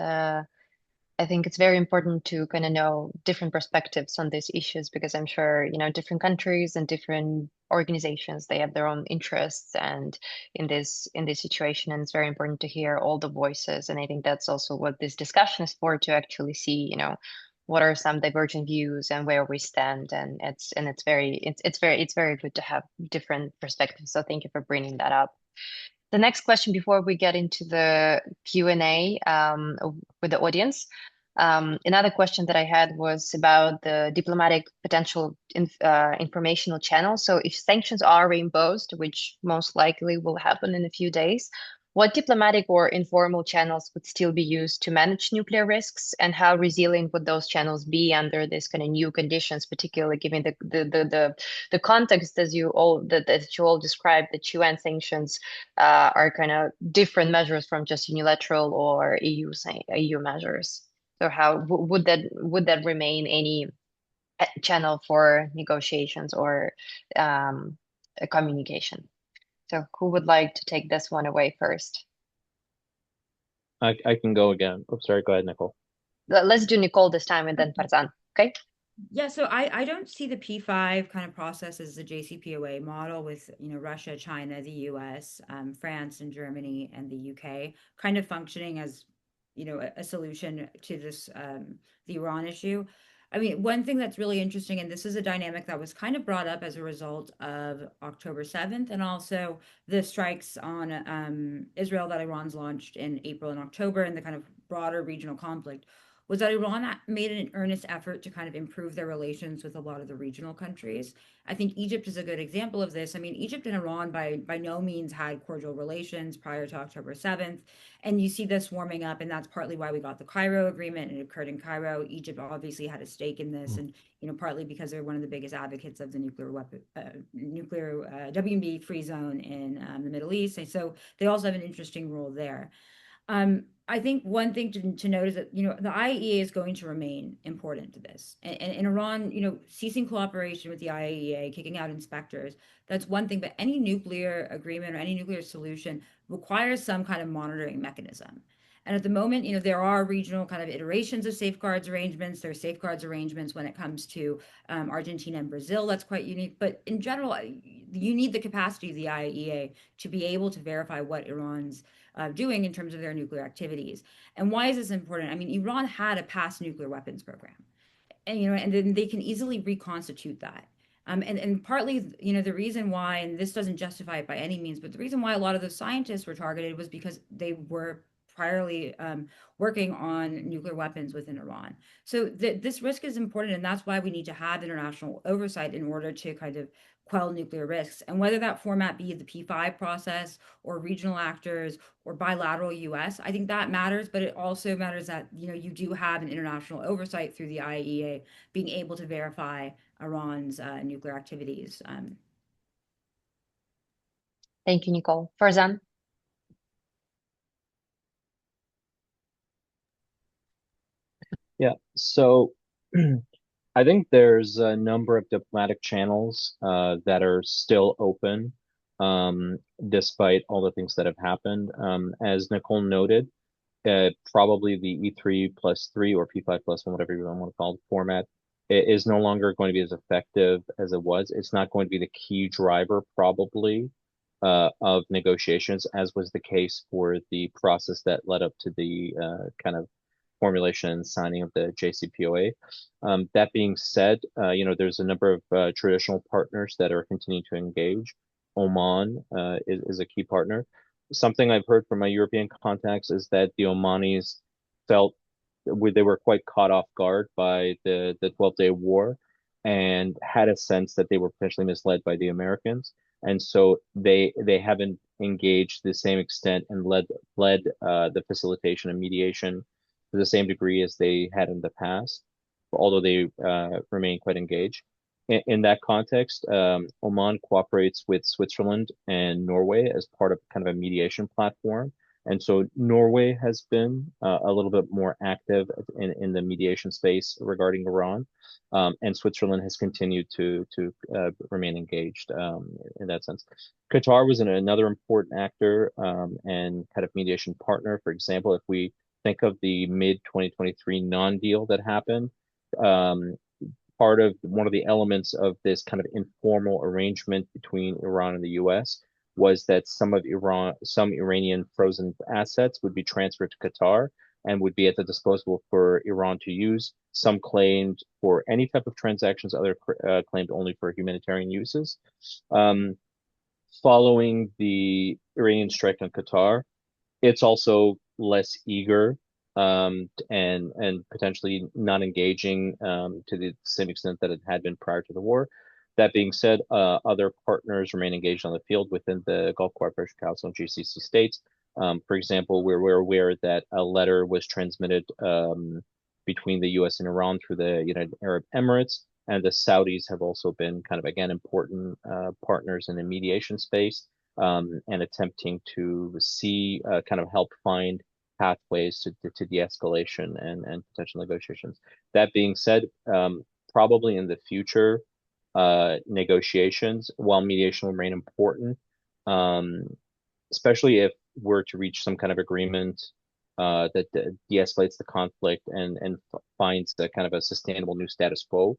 Speaker 1: I think it's very important to kind of know different perspectives on these issues because I'm sure, different countries and different organizations, they have their own interests and in this situation, and it's very important to hear all the voices. And I think that's also what this discussion is for, to actually see, what are some divergent views and where we stand. And it's very good to have different perspectives. So thank you for bringing that up. The next question before we get into the Q&A with the audience, another question that I had was about the diplomatic potential informational channel. So if sanctions are reimposed, which most likely will happen in a few days, what diplomatic or informal channels would still be used to manage nuclear risks, and how resilient would those channels be under this kind of new conditions, particularly given the context as you all that you all described, that UN sanctions are kind of different measures from just unilateral or EU measures. So how would that remain any channel for negotiations or communication? So who would like to take this one away first?
Speaker 3: I can go again. Oh, sorry. Go ahead, Nicole.
Speaker 1: Let's do Nicole this time and then Farzan. Okay.
Speaker 2: Yeah, so I don't see the P5 kind of process as the JCPOA model with, Russia, China, the US, France and Germany and the UK kind of functioning as, a solution to this the Iran issue. I mean, one thing that's really interesting, and this is a dynamic that was kind of brought up as a result of October 7th and also the strikes on Israel that Iran's launched in April and October and the kind of broader regional conflict was that Iran made an earnest effort to kind of improve their relations with a lot of the regional countries. I think Egypt is a good example of this. I mean, Egypt and Iran by no means had cordial relations prior to October 7th. And you see this warming up, and that's partly why we got the Cairo agreement. It occurred in Cairo. Egypt obviously had a stake in this, and partly because they're one of the biggest advocates of the nuclear WMD free zone in the Middle East. And so they also have an interesting role there. I think one thing to note is that, the IAEA is going to remain important to this. And Iran, ceasing cooperation with the IAEA, kicking out inspectors, that's one thing. But any nuclear agreement or any nuclear solution requires some kind of monitoring mechanism. And at the moment, there are regional kind of iterations of safeguards arrangements. There are safeguards arrangements when it comes to Argentina and Brazil. That's quite unique. But in general, you need the capacity of the IAEA to be able to verify what Iran's doing in terms of their nuclear activities. And why is this important? I mean, Iran had a past nuclear weapons program, and and then they can easily reconstitute that. And partly, the reason why, and this doesn't justify it by any means, but the reason why a lot of those scientists were targeted was because they were priorly working on nuclear weapons within Iran. So this risk is important, and that's why we need to have international oversight in order to kind of quell nuclear risks. And whether that format be the P5 process or regional actors or bilateral US, I think that matters, but it also matters that, you do have an international oversight through the IAEA being able to verify Iran's nuclear activities.
Speaker 1: Thank you, Nicole. Farzan?
Speaker 3: Yeah. So I think there's a number of diplomatic channels that are still open despite all the things that have happened. As Nicole noted, probably the E3+3 or P5+1, whatever you want to call the format, is no longer going to be as effective as it was. It's not going to be the key driver, probably, of negotiations, as was the case for the process that led up to the kind of formulation and signing of the JCPOA. That being said, there's a number of traditional partners that are continuing to engage. Oman is a key partner. Something I've heard from my European contacts is that the Omanis felt they were quite caught off guard by the 12-day war and had a sense that they were potentially misled by the Americans. And so they haven't engaged to the same extent and led the facilitation and mediation to the same degree as they had in the past, although they remain quite engaged. In that context, Oman cooperates with Switzerland and Norway as part of kind of a mediation platform. And so Norway has been a little bit more active in the mediation space regarding Iran, and Switzerland has continued to remain engaged in that sense. Qatar was another important actor and kind of mediation partner. For example, if we think of the mid-2023 non-deal that happened, part of one of the elements of this kind of informal arrangement between Iran and the US was that some Iranian frozen assets would be transferred to Qatar and would be at the disposal for Iran to use. Some claimed for any type of transactions, other claimed only for humanitarian uses. Following the Iranian strike on Qatar, it's also less eager and potentially not engaging to the same extent that it had been prior to the war. That being said, other partners remain engaged on the field within the Gulf Cooperation Council and GCC states. For example, we're aware that a letter was transmitted between the U.S. and Iran through the United Arab Emirates, and the Saudis have also been kind of, again, important partners in the mediation space and attempting to see kind of help find pathways to de-escalation and potential negotiations. That being said, probably in the future, negotiations, while mediation will remain important, especially if we're to reach some kind of agreement that de-escalates the conflict and finds a kind of a sustainable new status quo.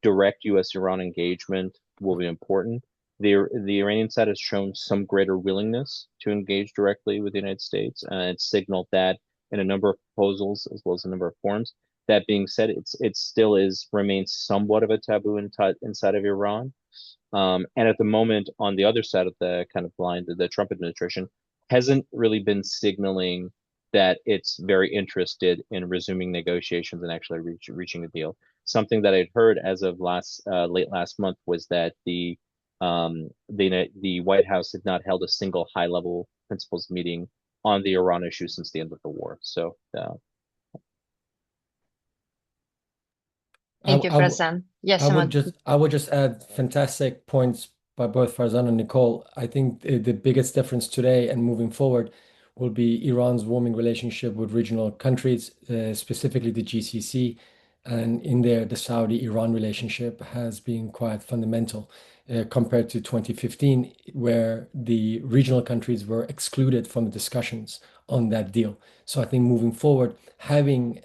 Speaker 3: Direct U.S.-Iran engagement will be important. The Iranian side has shown some greater willingness to engage directly with the United States, and it's signaled that in a number of proposals as well as a number of forums. That being said, it still remains somewhat of a taboo inside of Iran. And at the moment, on the other side of the kind of line, the Trump administration hasn't really been signaling that it's very interested in resuming negotiations and actually reaching a deal. Something that I'd heard as of late last month was that the White House had not held a single high-level principals meeting on the Iran issue since the end of the war. So
Speaker 1: Thank you, Farzan. Yes, Ahmad.
Speaker 4: I would just add fantastic points by both Farzan and Nicole. I think the biggest difference today and moving forward will be Iran's warming relationship with regional countries, specifically the GCC, and in there, the Saudi-Iran relationship has been quite fundamental compared to 2015, where the regional countries were excluded from the discussions on that deal. So I think moving forward, having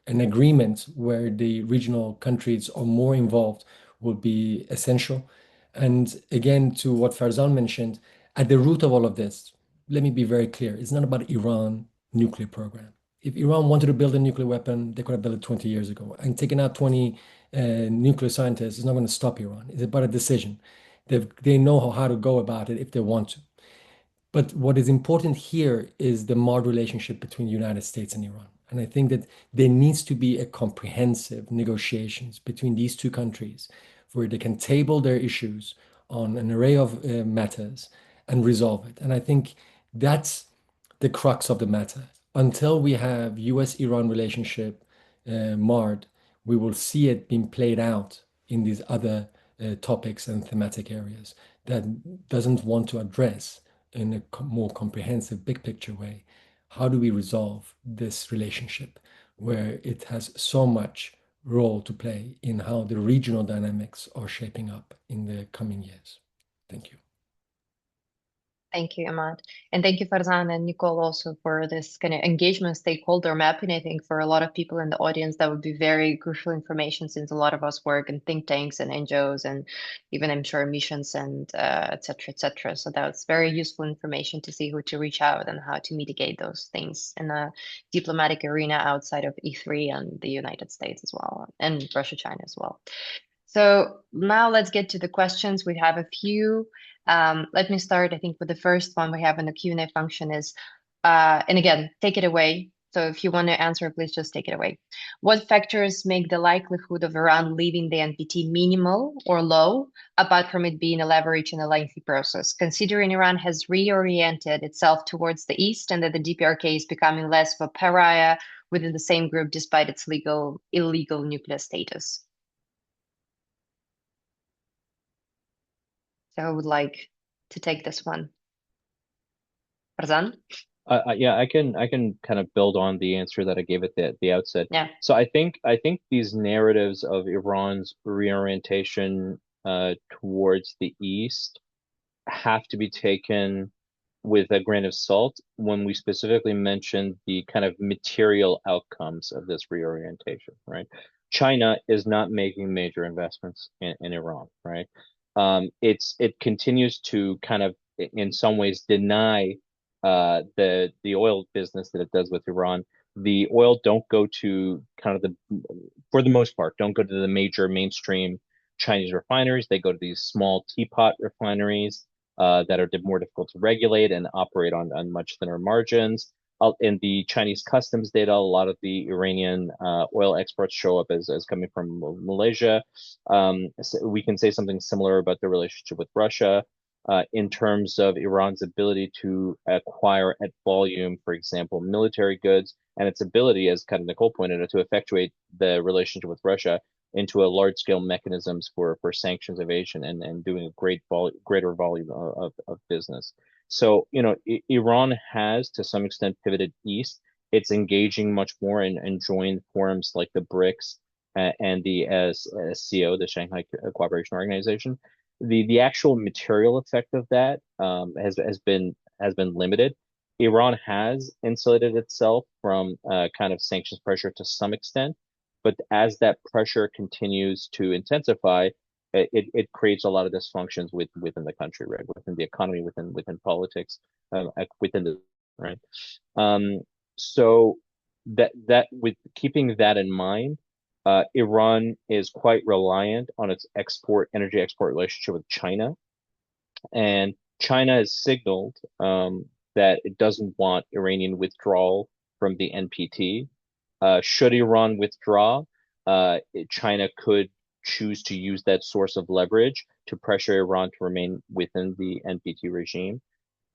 Speaker 4: an agreement where the regional countries are more involved will be essential. And again, to what Farzan mentioned, at the root of all of this, let me be very clear, it's not about Iran nuclear program. If Iran wanted to build a nuclear weapon, they could have built it 20 years ago. And taking out 20 nuclear scientists is not going to stop Iran. It's about a decision. They know how to go about it if they want to. But what is important here is the marred relationship between the United States and Iran. And I think that there needs to be a comprehensive negotiations between these two countries where they can table their issues on an array of matters and resolve it. And I think that's the crux of the matter. Until we have US-Iran relationship marred, we will see it being played out in these other topics and thematic areas that doesn't want to address in a more comprehensive, big picture way. How do we resolve this relationship where it has so much role to play in how the regional dynamics are shaping up in the coming years? Thank you.
Speaker 1: Thank you, Ahmad. And thank you, Farzan and Nicole, also for this kind of engagement stakeholder mapping. I think for a lot of people in the audience, that would be very crucial information since a lot of us work in think tanks and NGOs and even, I'm sure, missions and et cetera, et cetera. So that's very useful information to see who to reach out and how to mitigate those things in a diplomatic arena outside of E3 and the United States as well, and Russia, China as well. So now let's get to the questions. We have a few. Let me start, I think, with the first one we have in the Q&A function is, and again, take it away. So if you want to answer, please just take it away. What factors make the likelihood of Iran leaving the NPT minimal or low, apart from it being a leverage in a lengthy process, considering Iran has reoriented itself towards the east and that the DPRK is becoming less of a pariah within the same group despite its illegal nuclear status? So I would like to take this one. Farzan?
Speaker 3: Yeah, I can kind of build on the answer that I gave at the outset.
Speaker 1: Yeah.
Speaker 3: So I think these narratives of Iran's reorientation towards the east have to be taken with a grain of salt when we specifically mention the kind of material outcomes of this reorientation, right? China is not making major investments in Iran, right? It continues to kind of in some ways deny the oil business that it does with Iran. The oil don't go to kind of for the most part, don't go to the major mainstream Chinese refineries. They go to these small teapot refineries that are more difficult to regulate and operate on much thinner margins. In the Chinese customs data, a lot of the Iranian oil exports show up as coming from Malaysia. So we can say something similar about the relationship with Russia in terms of Iran's ability to acquire at volume, for example, military goods, and its ability, as kind of Nicole pointed out, to effectuate the relationship with Russia into a large-scale mechanisms for sanctions evasion and doing a greater volume of business. So, Iran has to some extent pivoted east. It's engaging much more and joined forums like the BRICS and the SCO, the Shanghai Cooperation Organization. The actual material effect of that has been limited. Iran has insulated itself from kind of sanctions pressure to some extent, but as that pressure continues to intensify, it creates a lot of dysfunctions within the country, right? Within the economy, within politics, within the right. Um, so that with keeping that in mind, Iran is quite reliant on its energy export relationship with China, and China has signaled that it doesn't want Iranian withdrawal from the NPT. Should Iran withdraw, China could choose to use that source of leverage to pressure Iran to remain within the NPT regime.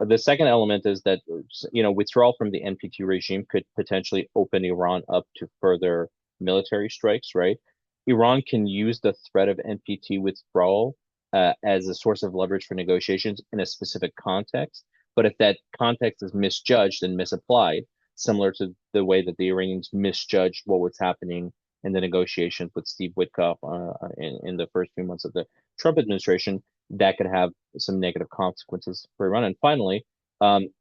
Speaker 3: The second element is that withdrawal from the NPT regime could potentially open Iran up to further military strikes, right? Iran can use the threat of NPT withdrawal as a source of leverage for negotiations in a specific context. But if that context is misjudged and misapplied, similar to the way that the Iranians misjudged what was happening in the negotiations with Steve Witkoff in the first few months of the Trump administration, that could have some negative consequences for Iran. And finally,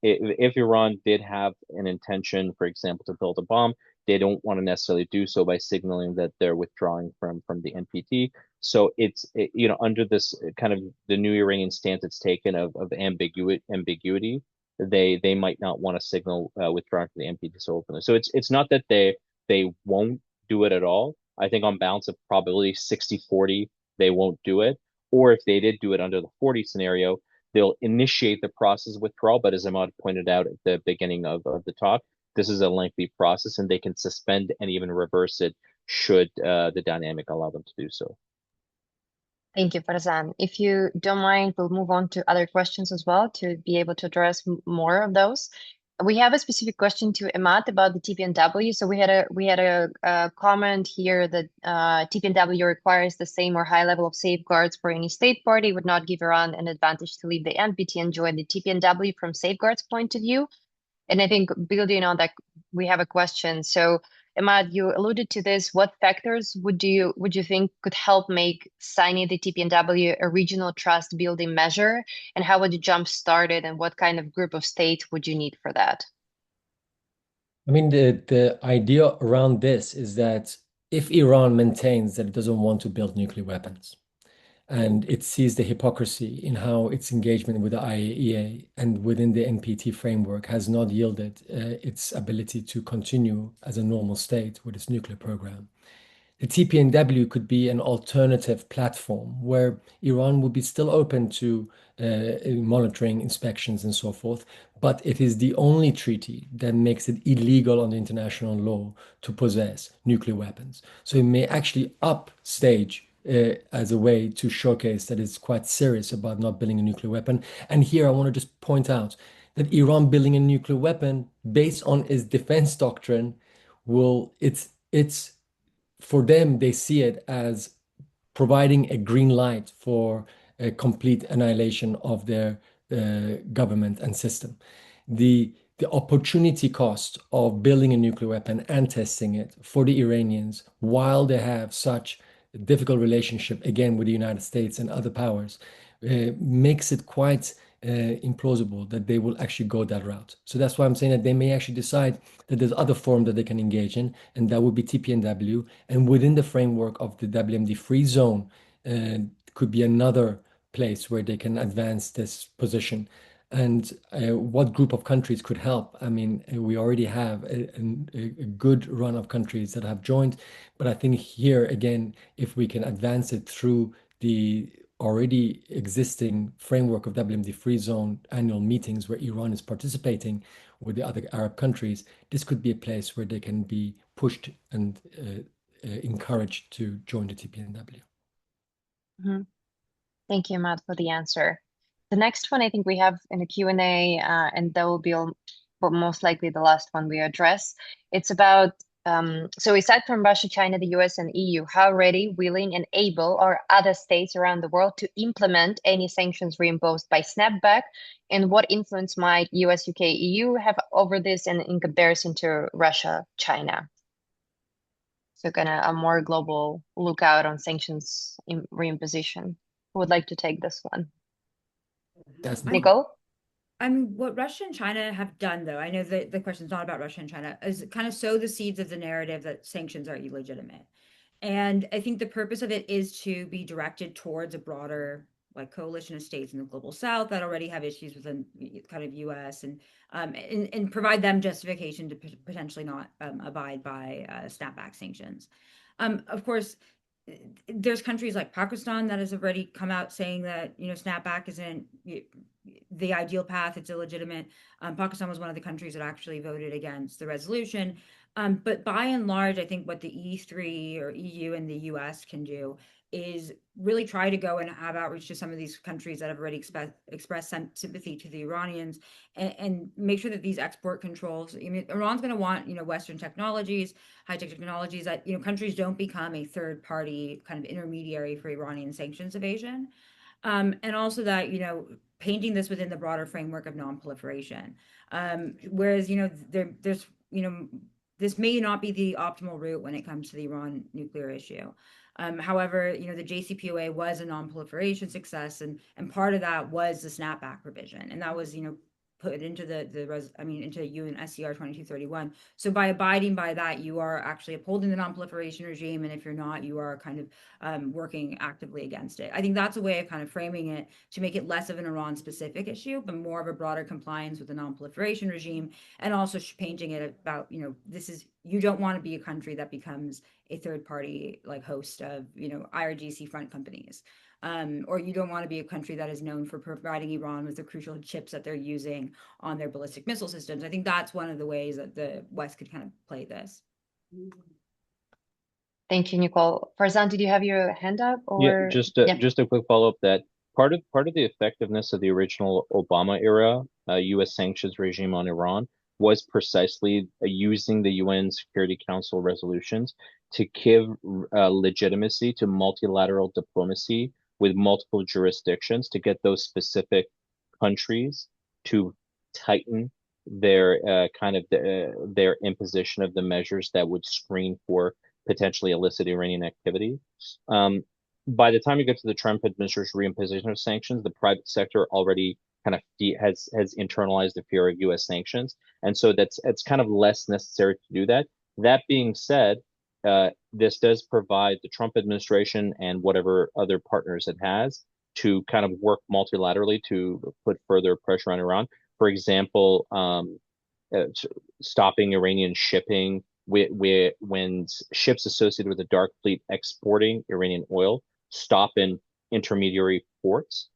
Speaker 3: if Iran did have an intention, for example, to build a bomb, they don't want to necessarily do so by signaling that they're withdrawing from the NPT. So under this kind of the new Iranian stance it's taken of ambiguity, they might not want to signal withdrawing from the NPT so openly. So it's not that they won't do it at all. I think on balance of probability 60-40, they won't do it. Or if they did do it under the 40 scenario, they'll initiate the process of withdrawal. But as Ahmad pointed out at the beginning of the talk, this is a lengthy process and they can suspend and even reverse it should the dynamic allow them to do so.
Speaker 1: Thank you, Farzan. If you don't mind, we'll move on to other questions as well to be able to address more of those. We have a specific question to Emad about the TPNW. So we had a comment here that TPNW requires the same or high level of safeguards for any state party, would not give Iran an advantage to leave the NPT and join the TPNW from safeguards point of view. And I think building on that, we have a question. So Emad, you alluded to this. What factors would you think could help make signing the TPNW a regional trust building measure? And how would you jumpstart it? And what kind of group of states would you need for that?
Speaker 4: I mean, the idea around this is that if Iran maintains that it doesn't want to build nuclear weapons, and it sees the hypocrisy in how its engagement with the IAEA and within the NPT framework has not yielded its ability to continue as a normal state with its nuclear program. The TPNW could be an alternative platform where Iran would be still open to monitoring, inspections, and so forth, but it is the only treaty that makes it illegal under international law to possess nuclear weapons. So it may actually upstage as a way to showcase that it's quite serious about not building a nuclear weapon. And here I want to just point out that Iran building a nuclear weapon based on its defense doctrine it's for them, they see it as providing a green light for a complete annihilation of their government and system. The opportunity cost of building a nuclear weapon and testing it for the Iranians while they have such a difficult relationship again with the United States and other powers makes it quite implausible that they will actually go that route. So that's why I'm saying that they may actually decide that there's other form that they can engage in, and that would be TPNW. And within the framework of the WMD free zone, could be another place where they can advance this position. And what group of countries could help? I mean, we already have a good run of countries that have joined, but I think here again, if we can advance it through the already existing framework of WMD free zone annual meetings where Iran is participating with the other Arab countries, this could be a place where they can be pushed and encouraged to join the TPNW.
Speaker 1: Mm-hmm. Thank you, Matt, for the answer. The next one I think we have in the Q&A, and that will be most likely the last one we address. It's about, so aside from Russia, China, the US, and EU, how ready, willing, and able are other states around the world to implement any sanctions reimposed by snapback? And what influence might US, UK, EU have over this and in comparison to Russia, China? So kind of a more global lookout on sanctions reimposition. Who would like to take this one?
Speaker 4: That's me.
Speaker 1: Nicole?
Speaker 2: I mean, what Russia and China have done, though, I know that the question is not about Russia and China, is kind of sow the seeds of the narrative that sanctions are illegitimate. And I think the purpose of it is to be directed towards a broader like coalition of states in the global south that already have issues with the kind of US and provide them justification to potentially not abide by snapback sanctions. Of course, there's countries like Pakistan that has already come out saying that, you know, snapback isn't the ideal path, it's illegitimate. Pakistan was one of the countries that actually voted against the resolution. But by and large, I think what the E3 or EU and the US can do is really try to go and have outreach to some of these countries that have already expressed sympathy to the Iranians and make sure that these export controls, I mean, Iran's going to want, you know, Western technologies, high-tech technologies that, you know, countries don't become a third party kind of intermediary for Iranian sanctions evasion. And also that, you know, painting this within the broader framework of non-proliferation. Whereas, you know, there's, you know, this may not be the optimal route when it comes to the Iran nuclear issue. However, you know, the JCPOA was a non-proliferation success, and part of that was the snapback provision, and that was, you know, put into into UN SCR 2231. So by abiding by that, you are actually upholding the non-proliferation regime, and if you're not, you are kind of working actively against it. I think that's a way of kind of framing it to make it less of an Iran-specific issue, but more of a broader compliance with the non-proliferation regime, and also painting it about, you know, you don't want to be a country that becomes a third party like host of, you know, IRGC front companies. Or you don't want to be a country that is known for providing Iran with the crucial chips that they're using on their ballistic missile systems. I think that's one of the ways that the West could kind of play this.
Speaker 1: Thank you, Nicole. Farzan, did you have your hand up
Speaker 3: Yeah,
Speaker 1: or?
Speaker 3: just a quick follow-up that part of the effectiveness of the original Obama era U.S. sanctions regime on Iran was precisely using the UN Security Council resolutions to give legitimacy to multilateral diplomacy with multiple jurisdictions to get those specific countries to tighten their their imposition of the measures that would screen for potentially illicit Iranian activity. By the time you get to the Trump administration's reimposition of sanctions, the private sector already kind of has internalized the fear of U.S. sanctions, and so it's kind of less necessary to do that. That being said, this does provide the Trump administration and whatever other partners it has to kind of work multilaterally to put further pressure on Iran. For example, stopping Iranian shipping when ships associated with the dark fleet exporting Iranian oil stop in intermediary ports.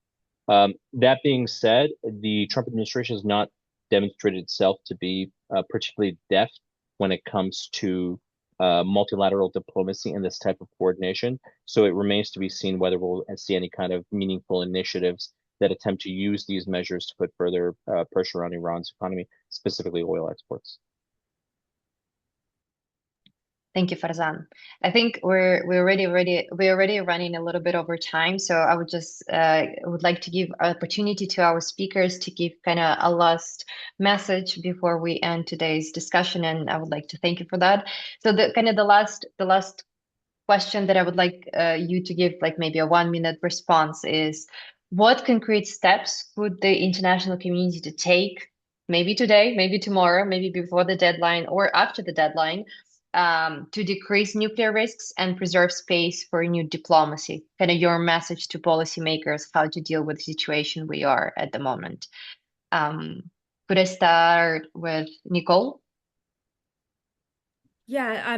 Speaker 3: That being said, the Trump administration has not demonstrated itself to be particularly deft when it comes to multilateral diplomacy and this type of coordination. So it remains to be seen whether we'll see any kind of meaningful initiatives that attempt to use these measures to put further pressure on Iran's economy, specifically oil exports.
Speaker 1: Thank you, Farzan. I think we're already running a little bit over time, so I would just would like to give opportunity to our speakers to give kind of a last message before we end today's discussion, and I would like to thank you for that. So the last question that I would like you to give, like maybe a 1 minute response, is what concrete steps would the international community to take, maybe today, maybe tomorrow, maybe before the deadline or after the deadline, to decrease nuclear risks and preserve space for new diplomacy? Kind of your message to policymakers how to deal with the situation we are at the moment. Could I start with Nicole?
Speaker 2: Yeah,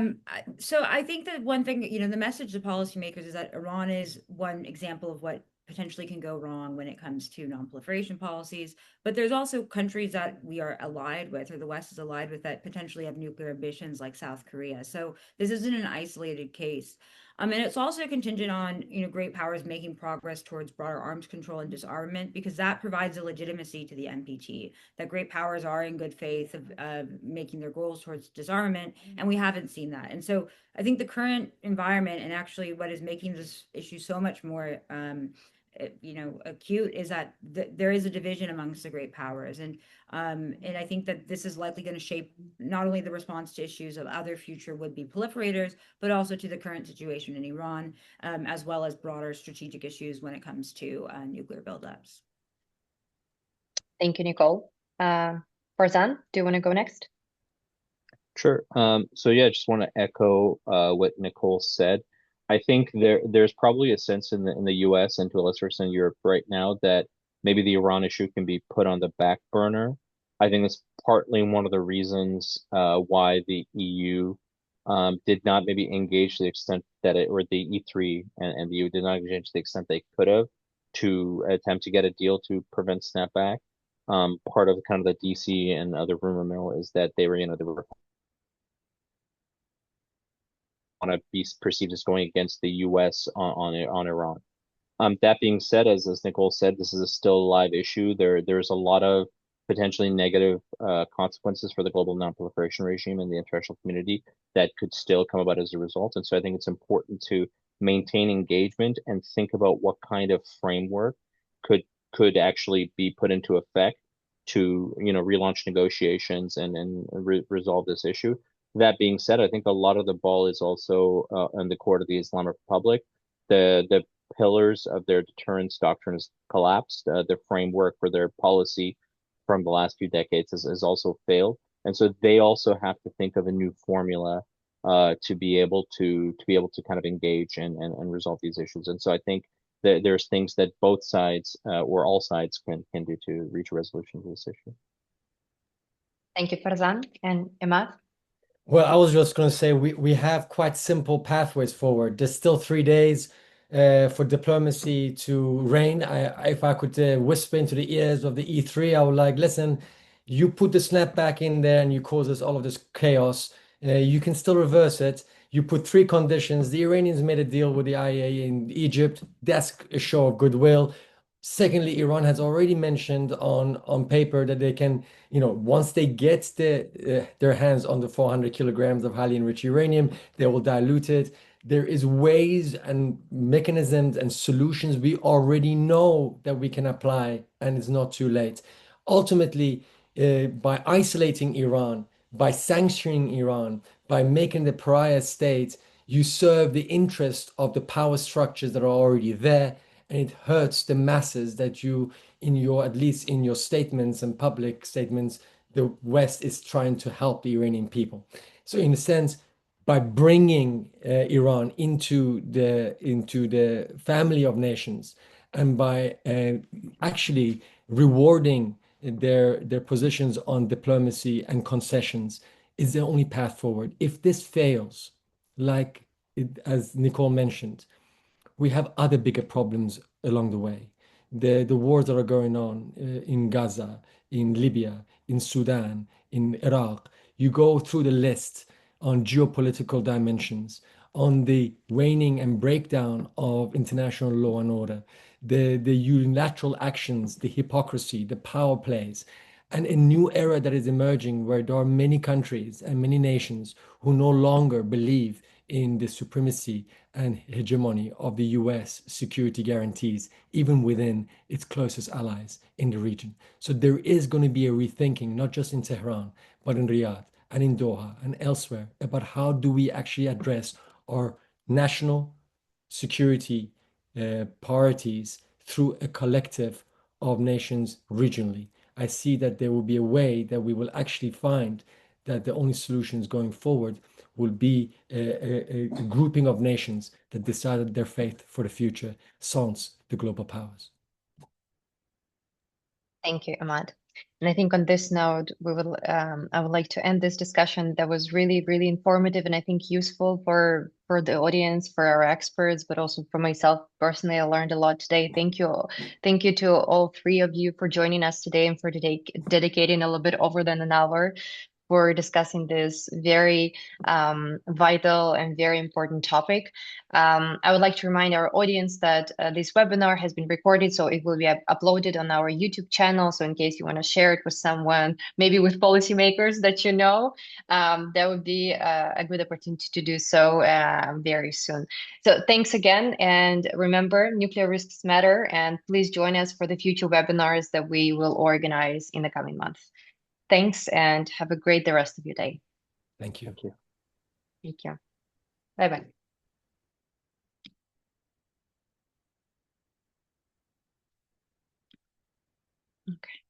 Speaker 2: so I think that one thing, you know, the message to policymakers is that Iran is one example of what potentially can go wrong when it comes to non-proliferation policies. But there's also countries that we are allied with, or the West is allied with, that potentially have nuclear ambitions, like South Korea. So this isn't an isolated case. And it's also contingent on, you know, great powers making progress towards broader arms control and disarmament, because that provides a legitimacy to the NPT, that great powers are in good faith of making their goals towards disarmament, and we haven't seen that. And so I think the current environment, and actually what is making this issue so much more you know, acute, is that there is a division amongst the great powers, and I think that this is likely going to shape not only the response to issues of other future would-be proliferators, but also to the current situation in Iran, as well as broader strategic issues when it comes to nuclear buildups.
Speaker 1: Thank you, Nicole. Farzan, do you want to go next?
Speaker 3: Sure. So yeah, I just want to echo what Nicole said. I think there's probably a sense in the US and to a lesser extent Europe right now that maybe the Iran issue can be put on the back burner. I think that's partly one of the reasons why the EU did not maybe engage to the extent that or the E3 and the EU did not engage to the extent they could have to attempt to get a deal to prevent snapback. Part of kind of the DC and other rumor mill is that they were want to be perceived as going against the U.S. on Iran. That being said, as Nicole said, this is still a live issue. There's a lot of potentially negative consequences for the global non-proliferation regime and the international community that could still come about as a result. And so I think it's important to maintain engagement and think about what kind of framework could actually be put into effect to relaunch negotiations and resolve this issue. That being said, I think a lot of the ball is also in the court of the Islamic Republic. The pillars of their deterrence doctrine has collapsed. The framework for their policy from the last few decades has also failed, and so they also have to think of a new formula to be able to kind of engage and resolve these issues. And so I think that there's things that both sides or all sides can do to reach a resolution to this issue.
Speaker 1: Thank you, Farzan. And Emad?
Speaker 4: Well, I was just going to say we have quite simple pathways forward. There's still 3 days for diplomacy to reign. If I could whisper into the ears of the E3, I would like, listen, you put the snapback in there and you cause us all of this chaos. You can still reverse it. You put 3 conditions. The Iranians made a deal with the IAEA in Egypt. That's a show of goodwill. Secondly, Iran has already mentioned on paper that they can, once they get their hands on the 400 kilograms of highly enriched uranium, they will dilute it. There is ways and mechanisms and solutions we already know that we can apply, and it's not too late. Ultimately, by isolating Iran, by sanctioning Iran, by making the pariah state, you serve the interest of the power structures that are already there, and it hurts the masses that you, at least in your statements and public statements, the West is trying to help the Iranian people. So in a sense, by bringing Iran into the family of nations and by actually rewarding their positions on diplomacy and concessions is the only path forward. If this fails, as Nicole mentioned, we have other bigger problems along the way. The wars that are going on in Gaza, in Libya, in Sudan, in Iraq. You go through the list on geopolitical dimensions, on the waning and breakdown of international law and order, the unilateral actions, the hypocrisy, the power plays, and a new era that is emerging where there are many countries and many nations who no longer believe in the supremacy and hegemony of the US security guarantees, even within its closest allies in the region. So there is going to be a rethinking, not just in Tehran, but in Riyadh and in Doha and elsewhere, about how do we actually address our national security priorities through a collective of nations regionally. I see that there will be a way that we will actually find that the only solutions going forward will be a grouping of nations that decided their fate for the future, sans the global powers.
Speaker 1: Thank you, Ahmad. And I think on this note, I would like to end this discussion that was really, really informative and I think useful for the audience, for our experts, but also for myself personally. I learned a lot today. Thank you. Thank you to all 3 of you for joining us today and for dedicating a little bit over than an hour for discussing this very vital and very important topic. I would like to remind our audience that this webinar has been recorded, so it will be uploaded on our YouTube channel. So in case you want to share it with someone, maybe with policymakers that you know, that would be a good opportunity to do so very soon. So thanks again. And remember, nuclear risks matter. And please join us for the future webinars that we will organize in the coming months. Thanks and have a great the rest of your day.
Speaker 4: Thank you.
Speaker 3: Thank you.
Speaker 1: Thank you. Bye-bye. Okay.